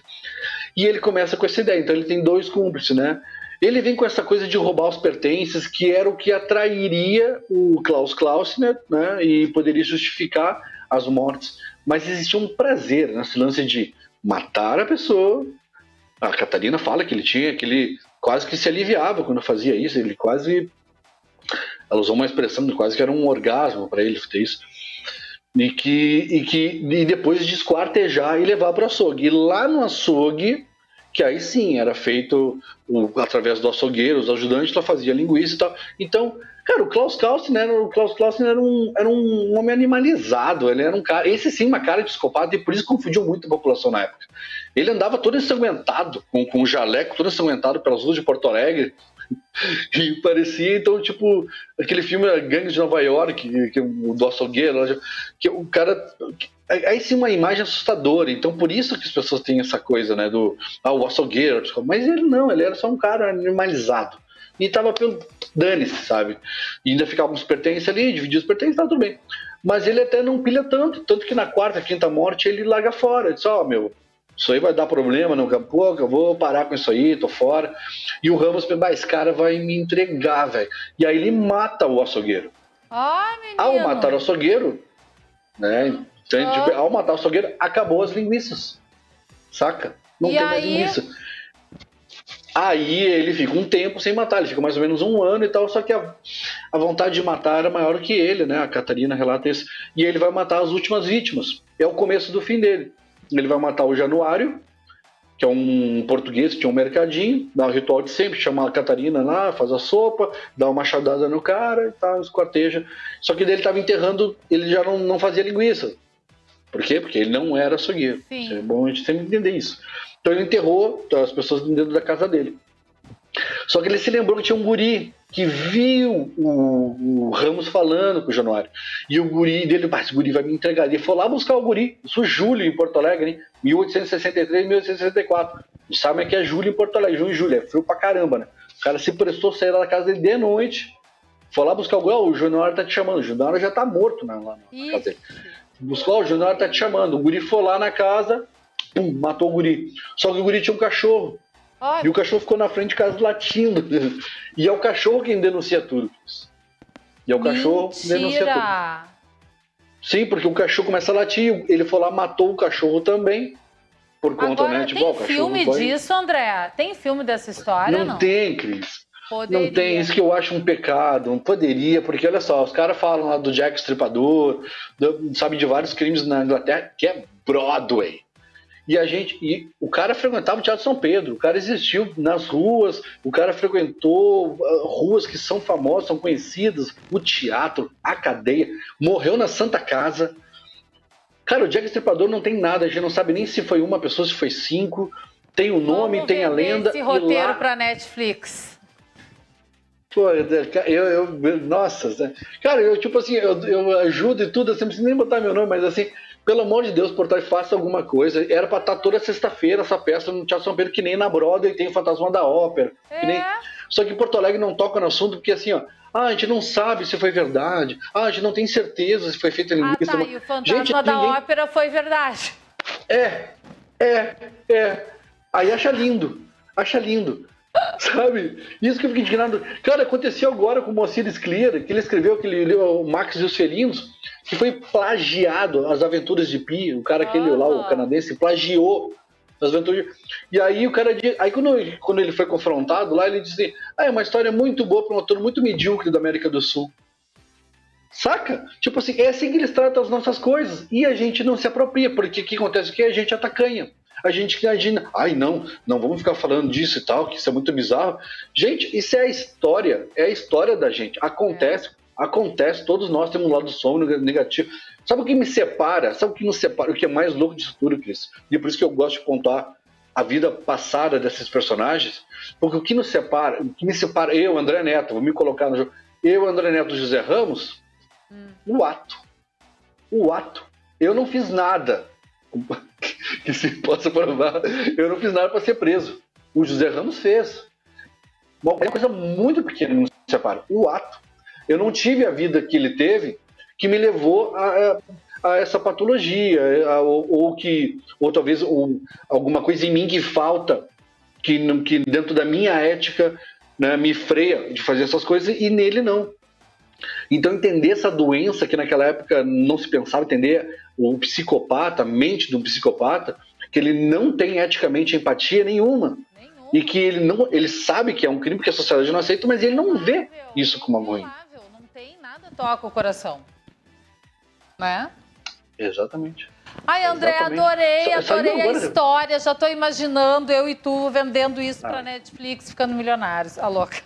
E ele começa com essa ideia, então ele tem dois cúmplices, né? Ele vem com essa coisa de roubar os pertences, que era o que atrairia o Klaus Clausen, né? E poderia justificar as mortes. Mas existia um prazer nesse lance de matar a pessoa. A Catarina fala que ele quase que se aliviava quando fazia isso, ele quase... Ela usou uma expressão de quase que era um orgasmo para ele ter isso. E depois desquartejar e levar para o açougue. E lá no açougue, que aí sim era feito através do açougueiro, os ajudantes lá faziam linguiça e tal. Então, cara, o Klaus Clausen era um homem animalizado. Ele era um cara, esse sim, uma cara de psicopata, e por isso confundiu muito a população na época. Ele andava todo ensanguentado, com um jaleco todo ensanguentado pelas ruas de Porto Alegre. E parecia, então, tipo, aquele filme Gangues de Nova York, do açougueiro, que o cara... Aí sim uma imagem assustadora, então por isso que as pessoas têm essa coisa, né, o açougueiro, mas ele não, ele era só um cara animalizado. E tava pelo dane-se, sabe? E ainda ficava uns pertences ali, dividia os pertences, tá tudo bem. Mas ele até não pilha tanto que na quarta, quinta morte ele larga fora, ele diz, isso aí vai dar problema no campo, eu vou parar com isso aí, tô fora. E o Ramos pensa, esse cara vai me entregar, velho. E aí ele mata o açougueiro. Ao matar o açougueiro, né? Então, ao matar o açougueiro, acabou as linguiças. Saca? Não tem mais linguiça. Aí ele fica um tempo sem matar, ele fica mais ou menos 1 ano e tal, só que a vontade de matar era maior que ele, né? A Catarina relata isso. E ele vai matar as últimas vítimas. É o começo do fim dele. Ele vai matar o Januário, que é um português que tinha um mercadinho, dá o ritual de sempre, chama a Catarina lá, faz a sopa, dá uma machadada no cara e tal, esquarteja. Só que daí ele estava enterrando, ele já não fazia linguiça. Por quê? Porque ele não era açougueiro. É bom a gente sempre entender isso. Então ele enterrou as pessoas dentro da casa dele. Só que ele se lembrou que tinha um guri que viu o Ramos falando com o Januário. E o guri dele, esse guri vai me entregar. Ele foi lá buscar o guri. Isso é Júlio, em Porto Alegre, hein? 1863, 1864. Não sabe que é Júlio em Porto Alegre. Junho e Júlio, é frio pra caramba, né? O cara se prestou a sair da casa dele de noite. Foi lá buscar o guri. O Januário tá te chamando. O Januário já tá morto lá na casa dele. buscou, o Januário tá te chamando. O guri foi lá na casa, pum, matou o guri. Só que o guri tinha um cachorro. E o cachorro ficou na frente de casa latindo. E é o cachorro quem denuncia tudo. E é o cachorro que denuncia tudo. Sim, porque o cachorro começa a latir. Ele foi lá, matou o cachorro também. Por conta, agora, né? Tipo, tem o cachorro filme disso, André? Tem filme dessa história, não? Não tem, Cris. Poderia. Não tem, isso que eu acho um pecado, não poderia, porque olha só, os caras falam lá do Jack Stripador, sabe, de vários crimes na Inglaterra, que é Broadway. E o cara frequentava o Teatro São Pedro, o cara existiu nas ruas, o cara frequentou ruas que são famosas, são conhecidas, o teatro, a cadeia, morreu na Santa Casa. Cara, o Jack Stripador não tem nada, a gente não sabe nem se foi uma pessoa, se foi 5, tem o nome, tem a lenda. Esse roteiro pra Netflix. Pô, nossa, cara, eu tipo assim, eu ajudo e tudo, assim, não preciso nem botar meu nome, mas assim, pelo amor de Deus, Portal, faça alguma coisa. Era pra estar toda sexta-feira essa peça no Teatro São Pedro, que nem na Broadway tem o Fantasma da Ópera. Só que Porto Alegre não toca no assunto, porque assim, ó, a gente não sabe se foi verdade, a gente não tem certeza se foi feito em linguiça. Ah, tá, e o Fantasma da Ópera foi verdade. Aí acha lindo. Sabe? Isso que eu fiquei indignado. Cara, aconteceu agora com o Moacir Scler, que ele escreveu aquele livro, o Max e os Felinos, que foi plagiado, As Aventuras de Pi, o cara aquele lá, o canadense, plagiou As Aventuras de Pi. E aí o cara, aí quando ele foi confrontado lá, ele disse, é uma história muito boa para um autor muito medíocre da América do Sul. Saca? Tipo assim, é assim que eles tratam as nossas coisas, e a gente não se apropria, porque o que acontece aqui? A gente atacanha. A gente imagina, não vamos ficar falando disso e tal, que isso é muito bizarro. Gente, isso é a história da gente. Acontece, todos nós temos um lado sombrio, negativo. Sabe o que me separa? Sabe o que nos separa? O que é mais louco disso tudo, Cris? E por isso que eu gosto de contar a vida passada desses personagens, porque o que me separa, eu, André Neto, vou me colocar no jogo, eu, André Neto, José Ramos, o ato. Eu não fiz nada que se possa provar, eu não fiz nada para ser preso. O José Ramos fez. Uma coisa muito pequena que nos separa, o ato. Eu não tive a vida que ele teve, que me levou a essa patologia, ou talvez alguma coisa em mim que falta, que dentro da minha ética, né, me freia de fazer essas coisas, e nele não. Então entender essa doença que naquela época não se pensava, entender o psicopata, a mente de um psicopata, que ele não tem eticamente empatia nenhuma. E que ele sabe que é um crime, que a sociedade não aceita, mas ele não vê isso como uma ruim. Não tem nada que toca o coração. Né? Exatamente. Ai, André, adorei a história. Já tô imaginando eu e tu vendendo isso pra Netflix, ficando milionários. A louca.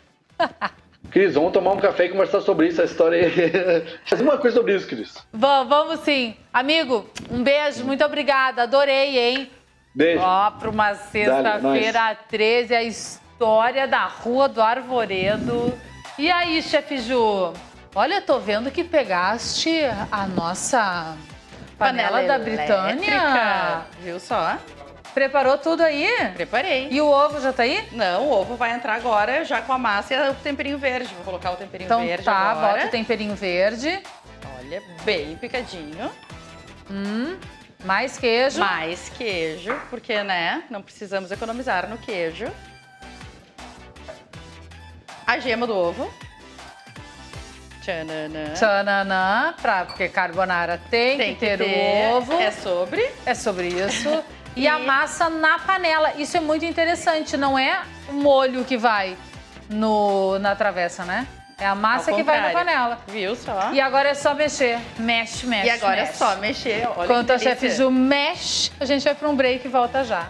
Cris, vamos tomar um café e conversar sobre isso, a história aí. Fazer uma coisa sobre isso, Cris. Vamos sim. Amigo, um beijo, muito obrigada. Adorei, hein? Beijo. Ó, para uma sexta-feira 13, a história da Rua do Arvoredo. E aí, chefe Ju? Olha, tô vendo que pegaste a nossa panela da Britânia. Viu só? Preparou tudo aí? Preparei. E o ovo já tá aí? Não, o ovo vai entrar agora já com a massa e o temperinho verde. Vou colocar o temperinho verde agora. Então tá, bota o temperinho verde. Olha, bem picadinho. Mais queijo. Mais queijo, porque, né, não precisamos economizar no queijo. A gema do ovo. Tchananã. Tchananã, porque carbonara tem que ter o ovo. É sobre isso. E a massa na panela. Isso é muito interessante, não é o molho que vai na travessa, né? É a massa que vai na panela. Viu só? E agora é só mexer. Mexe. E agora é só mexer. Olha. Enquanto a chefe Ju mexe, a gente vai para um break e volta já.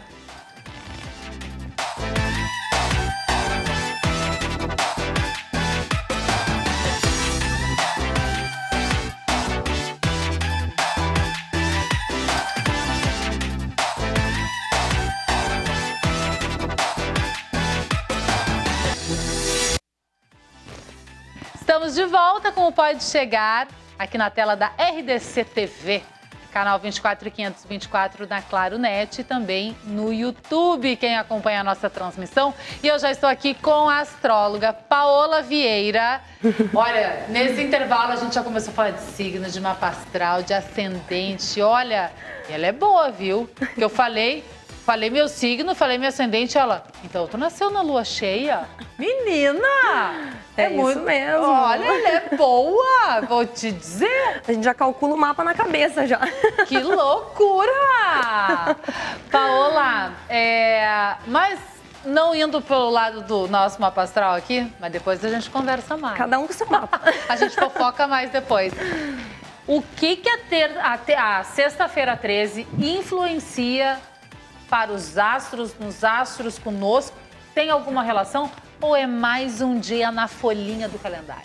Estamos de volta com o Pode Chegar, aqui na tela da RDC TV, canal 24524 na Claro Net e também no YouTube, quem acompanha a nossa transmissão. E eu já estou aqui com a astróloga Paola Vieira. Olha, nesse intervalo a gente já começou a falar de signo, de mapa astral, de ascendente. Olha, ela é boa, viu? Que eu falei meu signo, falei meu ascendente, ela... Então, tu nasceu na lua cheia? Menina! É muito isso mesmo. Olha, ela é boa, vou te dizer. A gente já calcula o mapa na cabeça já. Que loucura! Paola, mas não indo pelo lado do nosso mapa astral aqui, mas depois a gente conversa mais. Cada um com seu mapa. A gente fofoca mais depois. O que a sexta-feira 13 influencia para os astros, nos astros conosco? Tem alguma relação ou é mais um dia na folhinha do calendário?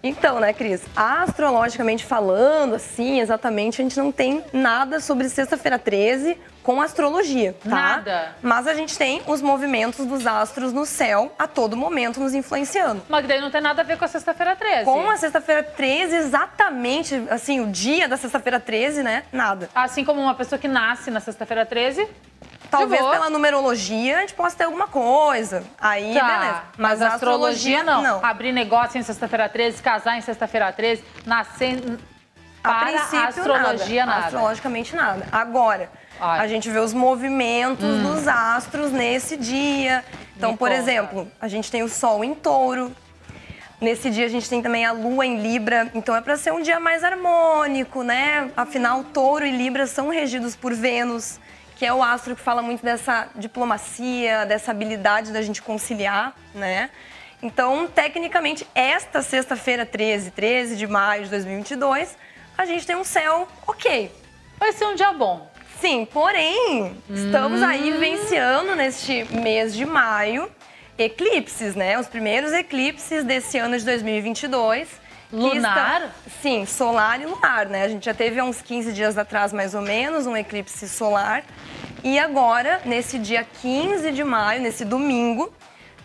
Então, né, Cris? Astrologicamente falando, assim, exatamente, a gente não tem nada sobre sexta-feira 13 com astrologia, tá? Nada. Mas a gente tem os movimentos dos astros no céu a todo momento nos influenciando. Mas daí não tem nada a ver com a sexta-feira 13. Com a sexta-feira 13, exatamente, assim, o dia da sexta-feira 13, né? Nada. Assim como uma pessoa que nasce na sexta-feira 13... Talvez pela numerologia a gente possa ter alguma coisa. Aí, beleza. Mas a astrologia não. Abrir negócio em sexta-feira 13, casar em sexta-feira 13, nascer... Para a astrologia, nada. Astrologicamente, nada. Agora, a gente vê os movimentos dos astros nesse dia. Então, por exemplo, a gente tem o Sol em Touro. Nesse dia a gente tem também a Lua em Libra. Então, é para ser um dia mais harmônico, né? Afinal, Touro e Libra são regidos por Vênus, que é o astro que fala muito dessa diplomacia, dessa habilidade da gente conciliar, né? Então, tecnicamente, esta sexta-feira 13 de maio de 2022, a gente tem um céu ok. Vai ser um dia bom. Sim, porém, estamos aí vivenciando neste mês de maio eclipses, né? Os primeiros eclipses desse ano de 2022. Lunar? Sim, solar e lunar, né? A gente já teve há uns 15 dias atrás, mais ou menos, um eclipse solar. E agora, nesse dia 15 de maio, nesse domingo,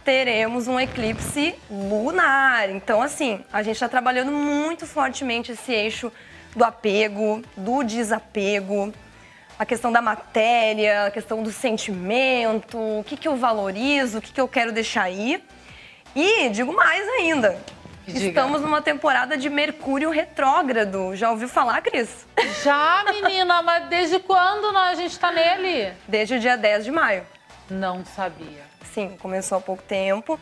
teremos um eclipse lunar. Então, assim, a gente está trabalhando muito fortemente esse eixo do apego, do desapego, a questão da matéria, a questão do sentimento, o que eu valorizo, o que eu quero deixar aí. E digo mais ainda. Estamos numa temporada de Mercúrio retrógrado. Já ouviu falar, Cris? Já, menina, mas desde quando a gente tá nele? Desde o dia 10 de maio. Não sabia. Sim, começou há pouco tempo.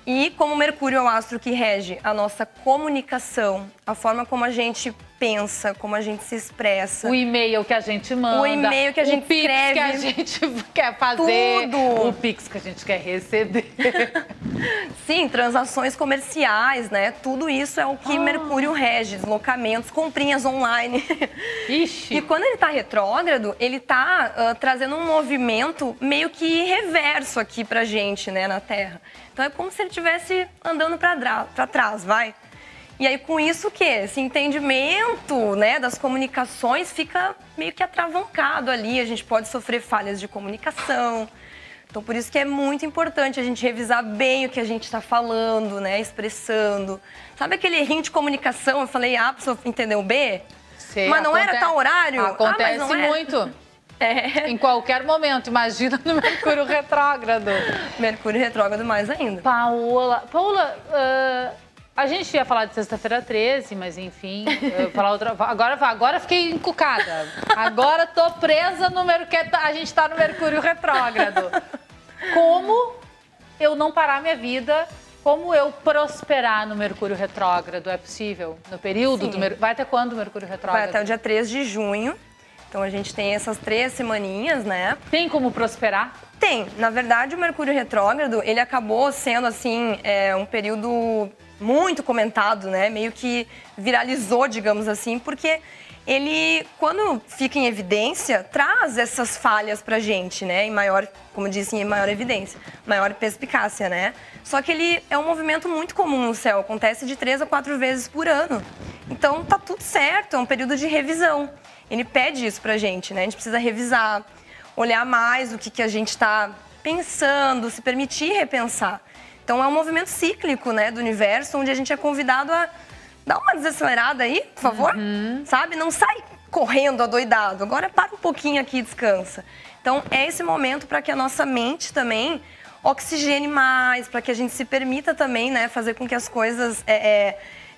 E como Mercúrio é o astro que rege a nossa comunicação, a forma como a gente pensa, como a gente se expressa. O e-mail que a gente manda. O e-mail que a gente escreve. O Pix que a gente quer fazer. Tudo. O Pix que a gente quer receber. Sim, transações comerciais, né? Tudo isso é o que Mercúrio rege. Deslocamentos, comprinhas online. Ixi. E quando ele tá retrógrado, ele tá trazendo um movimento meio que reverso aqui pra gente, né, na Terra. Então é como se ele estivesse andando pra trás, vai. E aí, com isso, o quê? Esse entendimento, né, das comunicações fica meio que atravancado ali. A gente pode sofrer falhas de comunicação. Então, por isso que é muito importante a gente revisar bem o que a gente está falando, né, expressando. Sabe aquele errinho de comunicação? Eu falei A, a pessoa entendeu B? Sei, mas não era tal horário? Acontece mas não é. muito. Em qualquer momento. Imagina no Mercúrio retrógrado. Mercúrio retrógrado mais ainda. Paola, a gente ia falar de sexta-feira 13, mas enfim, falar outra. Agora fiquei encucada. Agora tô presa no Mercúrio. A gente tá no Mercúrio retrógrado. Como eu não parar minha vida? Como eu prosperar no Mercúrio retrógrado? É possível? No período do Mercúrio? Vai até quando o Mercúrio retrógrado? Vai até o dia 3 de junho. Então a gente tem essas 3 semaninhas, né? Tem como prosperar? Tem. Na verdade, o Mercúrio retrógrado, ele acabou sendo, assim, um período muito comentado, né? Meio que viralizou, digamos assim, porque ele, quando fica em evidência, traz essas falhas pra gente, né? Em maior, como disse, em maior evidência, maior perspicácia, né? Só que ele é um movimento muito comum no céu, acontece de 3 a 4 vezes por ano. Então tá tudo certo, é um período de revisão. Ele pede isso pra gente, né? A gente precisa revisar, olhar mais o que a gente está pensando, se permitir repensar. Então é um movimento cíclico, né, do universo, onde a gente é convidado a dar uma desacelerada aí, por favor, sabe? Não sai correndo, adoidado. Agora para um pouquinho aqui e descansa. Então, é esse momento para que a nossa mente também oxigene mais, para que a gente se permita também, né, fazer com que as coisas,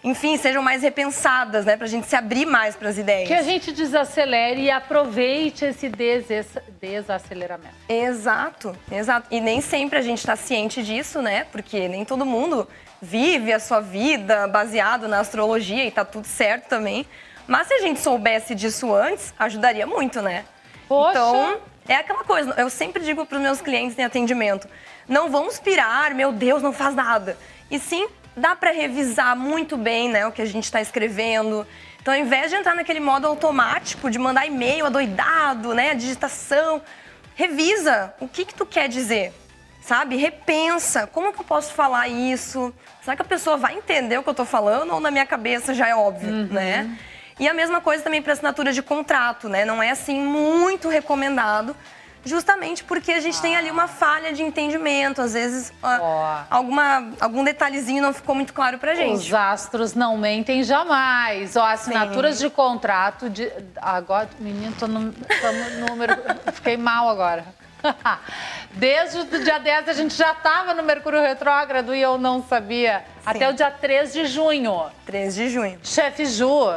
enfim, sejam mais repensadas, né, para a gente se abrir mais para as ideias. Que a gente desacelere e aproveite esse desaceleramento. Exato, exato. E nem sempre a gente está ciente disso, né, porque nem todo mundo vive a sua vida baseado na astrologia e tá tudo certo também. Mas se a gente soubesse disso antes, ajudaria muito, né? Poxa. Então, é aquela coisa, eu sempre digo para os meus clientes em atendimento, não vamos pirar, meu Deus, não faz nada. E sim, dá para revisar muito bem, né, o que a gente está escrevendo. Então, ao invés de entrar naquele modo automático de mandar e-mail adoidado, né, a digitação, revisa o que tu quer dizer, sabe? Repensa, como que eu posso falar isso? Será que a pessoa vai entender o que eu tô falando ou na minha cabeça já é óbvio, né? E a mesma coisa também para assinatura de contrato, né? Não é assim muito recomendado, justamente porque a gente tem ali uma falha de entendimento. Às vezes, algum detalhezinho não ficou muito claro pra gente. Os astros não mentem jamais. Ó, assinaturas de contrato de... Agora, menino, tô no número... Fiquei mal agora. Desde o dia 10 a gente já estava no Mercúrio retrógrado e eu não sabia. Sim. Até o dia 3 de junho. 3 de junho. Chefe Ju.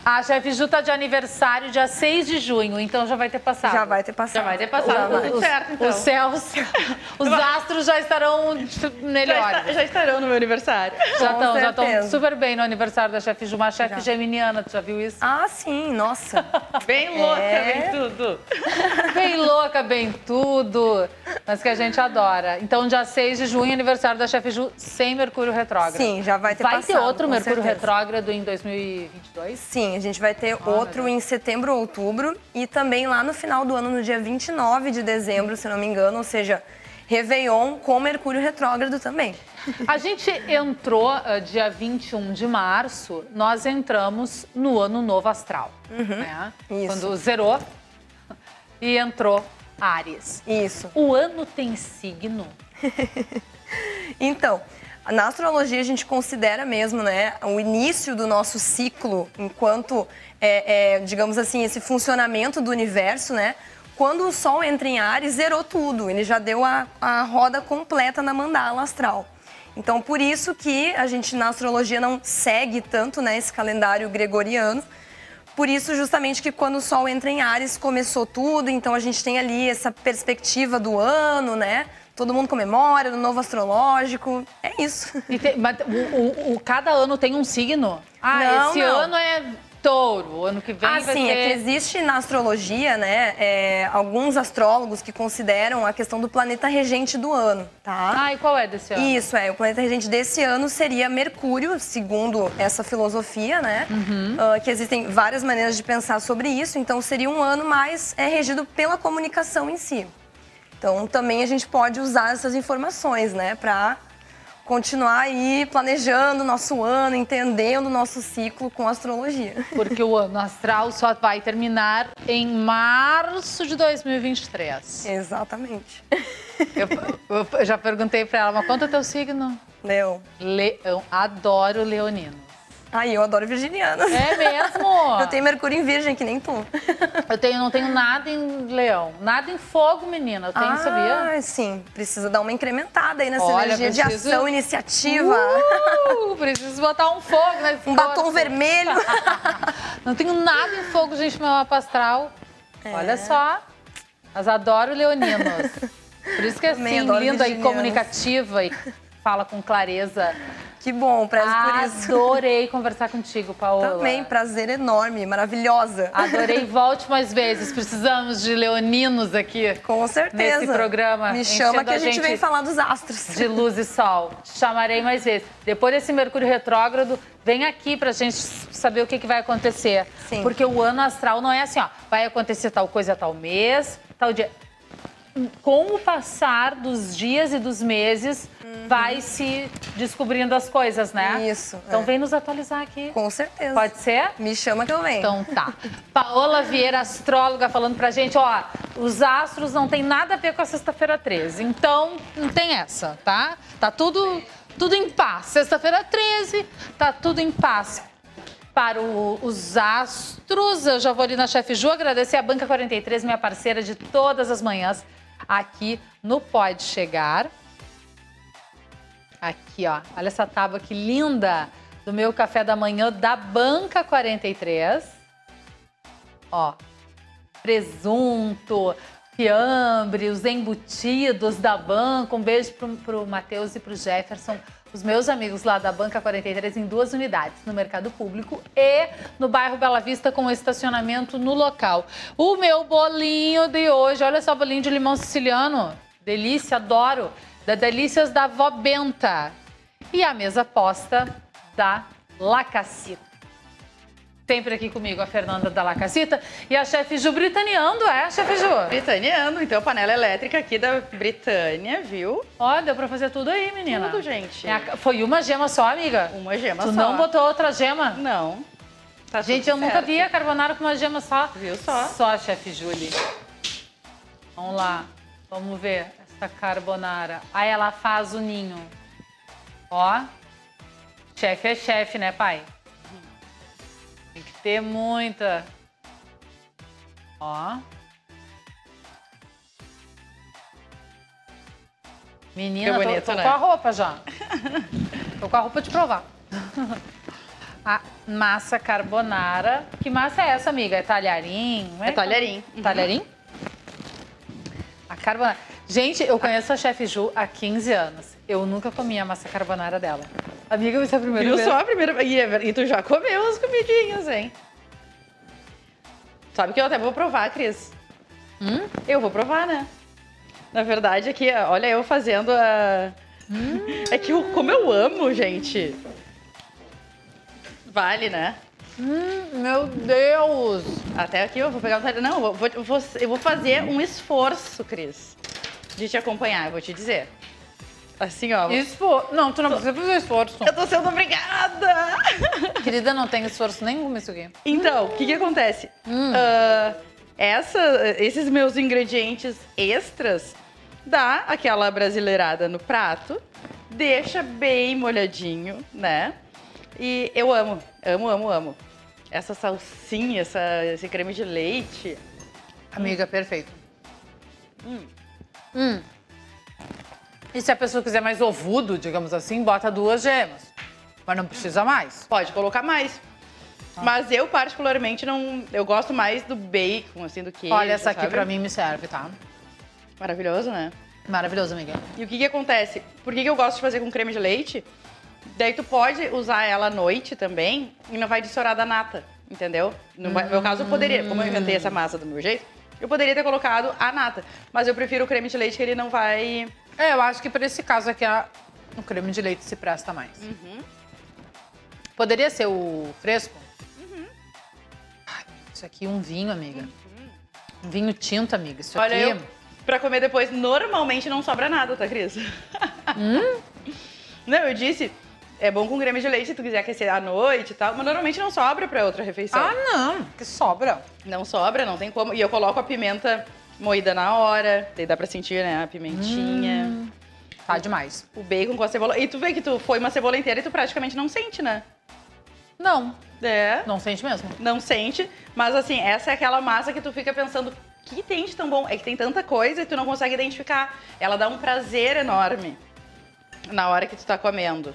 A Chefe Ju tá de aniversário dia 6 de junho, então já vai ter passado. Já vai ter passado. Já vai ter passado, tudo certo, então. Os céus, os astros já estarão melhores. Já estarão no meu aniversário. Já estão super bem no aniversário da Chefe Ju, uma chefe geminiana, tu já viu isso? Ah, sim, nossa. Bem louca, bem tudo. Bem louca, bem tudo, mas que a gente adora. Então, dia 6 de junho, aniversário da Chefe Ju, sem Mercúrio retrógrado. Sim, já vai ter passado. Vai ter outro Mercúrio retrógrado em 2022? Sim, a gente vai ter outro em setembro ou outubro e também lá no final do ano, no dia 29 de dezembro, se não me engano, ou seja, Réveillon com Mercúrio retrógrado também. A gente entrou dia 21 de março, nós entramos no ano novo astral, né? Isso. Quando zerou e entrou Áries. Isso. O ano tem signo? Então, na astrologia a gente considera mesmo, né, o início do nosso ciclo, enquanto, digamos assim, esse funcionamento do universo, né? Quando o Sol entra em Áries, zerou tudo, ele já deu a roda completa na mandala astral. Então, por isso que a gente na astrologia não segue tanto, né, esse calendário gregoriano. Por isso, justamente, que quando o Sol entra em Áries, começou tudo, então a gente tem ali essa perspectiva do ano, né? Todo mundo comemora, no novo astrológico, é isso. Mas cada ano tem um signo? Não, esse ano é touro, o ano que vem vai sim, ser... é que existe na astrologia, né, alguns astrólogos que consideram a questão do planeta regente do ano, tá? E qual é desse ano? Isso, o planeta regente desse ano seria Mercúrio, segundo essa filosofia, né? Que existem várias maneiras de pensar sobre isso, então seria um ano mais regido pela comunicação em si. Então, também a gente pode usar essas informações, né, para continuar aí planejando o nosso ano, entendendo o nosso ciclo com a astrologia. Porque o ano astral só vai terminar em março de 2023. Exatamente. Eu já perguntei para ela, mas conta teu signo. Leão. Leão. Adoro leonino. Eu adoro virginianas. É mesmo? Eu tenho Mercúrio em Virgem, que nem tu. Não tenho nada em leão. Nada em fogo, menina. Eu tenho, sabia? Sim. Precisa dar uma incrementada aí nessa energia de ação, iniciativa. Preciso botar um fogo nesse Um batom vermelho. Não tenho nada em fogo, gente, meu mapa astral. Olha só. Mas adoro leoninos. Por isso que é assim, linda e comunicativa e fala com clareza. Que bom, prezo por isso. Adorei conversar contigo, Paola. Também, prazer enorme, maravilhosa. Adorei, volte mais vezes. Precisamos de leoninos aqui. Com certeza. Nesse programa. Me chama que a gente vem falar dos astros. De luz e sol. Te chamarei mais vezes. Depois desse Mercúrio retrógrado, vem aqui pra gente saber o que vai acontecer. Sim. Porque o ano astral não é assim, ó. Vai acontecer tal coisa tal mês, tal dia. Com o passar dos dias e dos meses, vai se descobrindo as coisas, né? Isso. Então vem nos atualizar aqui. Com certeza. Pode ser? Me chama que eu venho. Então tá. Paola Vieira, astróloga, falando pra gente, ó, os astros não tem nada a ver com a sexta-feira 13. Então, não tem essa, tá? Tá tudo em paz. Sexta-feira 13, tá tudo em paz. para os astros. Eu já vou ali na Chef Ju agradecer a Banca 43, minha parceira de todas as manhãs aqui no Pode Chegar. Aqui, ó, olha essa tábua que linda do meu café da manhã da Banca 43. Ó, presunto, fiambre, os embutidos da Banca. Um beijo pro Matheus e pro Jefferson, os meus amigos lá da Banca 43, em 2 unidades, no Mercado Público e no bairro Bela Vista, com estacionamento no local. O meu bolinho de hoje, olha só, bolinho de limão siciliano, delícia, adoro, da Delícias da Vó Benta. E a mesa posta da La Casita. Sempre aqui comigo a Fernanda da La Casita e a Chef Ju britaneando, Chef Ju? Britaneando, então, panela elétrica aqui da Britânia, viu? Ó, deu pra fazer tudo aí, menina. Tudo, gente. Foi uma gema só, amiga? Uma gema só. Tu não botou outra gema? Não. Tá, gente, eu nunca vi a carbonara com uma gema só. Viu só? Só, Chef Julie. Vamos lá, vamos ver essa carbonara. Aí ela faz o ninho. Ó, chefe é chefe, né, pai? Tem que ter muita. Ó. Menina, que bonito, tô né? com a roupa já. Tô com a roupa de provar. A massa carbonara. Que massa é essa, amiga? É talharim? É talharim. Talharim? A carbonara. Gente, eu conheço a Chef Ju há 15 anos. Eu nunca comi a massa carbonara dela. Amiga, você é a primeira vez. Eu sou a primeira. E tu já comeu as comidinhas, hein? Sabe que eu até vou provar, Cris. Eu vou provar, né? Na verdade, aqui, olha eu fazendo a... É que como eu amo, gente. Vale, né? Meu Deus! Até aqui eu vou pegar o talher. Não, eu vou fazer um esforço, Cris, de te acompanhar, eu vou te dizer. Assim, ó. Não, tu não precisa fazer esforço. Eu tô sendo obrigada! Querida, não tem esforço nenhum isso aqui. Então, o que acontece? Esses meus ingredientes extras dá aquela brasileirada no prato, deixa bem molhadinho, né? E eu amo. Essa salsinha, esse creme de leite. Amiga, perfeito. E se a pessoa quiser mais ovudo, digamos assim, bota 2 gemas. Mas não precisa mais. Pode colocar mais. Mas eu, particularmente, não... Eu gosto mais do bacon, assim, do queijo, olha, essa aqui sabe? pra mim me serve, tá? Maravilhoso, né? Maravilhoso, amiga. E o que acontece? Por que eu gosto de fazer com creme de leite? Daí tu pode usar ela à noite também e não vai dessorar da nata, entendeu? No meu caso, eu poderia, como eu inventei essa massa do meu jeito, eu poderia ter colocado a nata. Mas eu prefiro o creme de leite, que ele não vai... Eu acho que pra esse caso aqui, o creme de leite se presta mais. Poderia ser o fresco? Ai, isso aqui é um vinho, amiga. Um vinho tinto, amiga. Isso Olha, aqui... pra comer depois, normalmente não sobra nada, tá, Cris? Não, eu disse... É bom com creme de leite se tu quiser aquecer à noite e tal, mas normalmente não sobra pra outra refeição. Ah, não, que sobra. Não sobra, não tem como. E eu coloco a pimenta moída na hora, daí dá pra sentir, né, a pimentinha. Tá demais. O bacon com a cebola. E tu vê que tu foi uma cebola inteira e tu praticamente não sente, né? Não, É. não sente mesmo. Não sente, mas assim, essa é aquela massa que tu fica pensando, o que tem de tão bom? É que tem tanta coisa e tu não consegue identificar. Ela dá um prazer enorme na hora que tu tá comendo.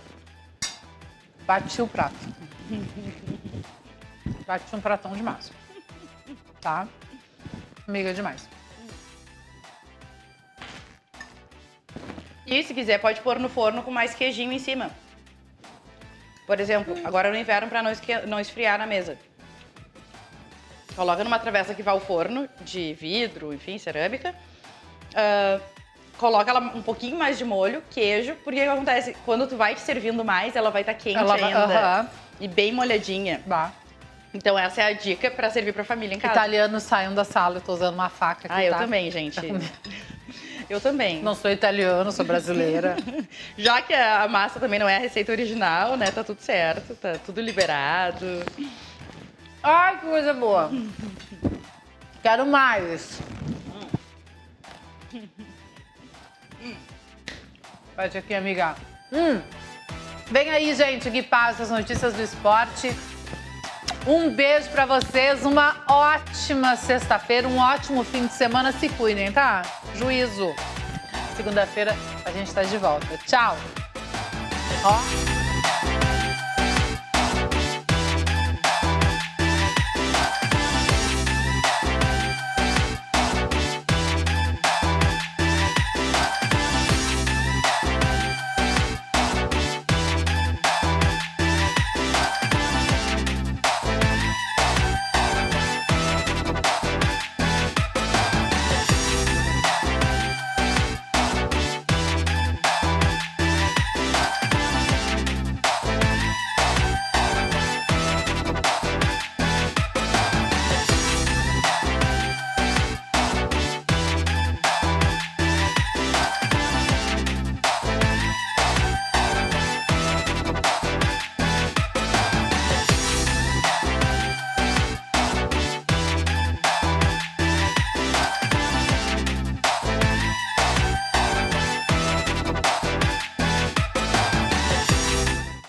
Bati o prato. Bati um pratão de massa. Tá? Amiga, demais. E se quiser, pode pôr no forno com mais queijinho em cima. Por exemplo, agora no inverno, pra não esfriar na mesa. Coloca numa travessa que vai ao forno, de vidro, enfim, cerâmica. Coloca ela um pouquinho mais de molho, queijo, porque o que acontece? Quando tu vai te servindo mais, ela vai estar quente ainda. E bem molhadinha. Bah. Então essa é a dica pra servir pra família em casa. Italianos saiam da sala, eu tô usando uma faca aqui, eu tá? também, gente. Eu também. Não sou italiano, sou brasileira. Já que a massa também não é a receita original, né? Tá tudo certo, tá tudo liberado. Ai, que coisa boa. Quero mais. Pode aqui, amiga. Vem aí, gente, que passa as notícias do esporte. Um beijo pra vocês, uma ótima sexta-feira, um ótimo fim de semana. Se cuidem, tá? Juízo. Segunda-feira a gente tá de volta. Tchau. Ó.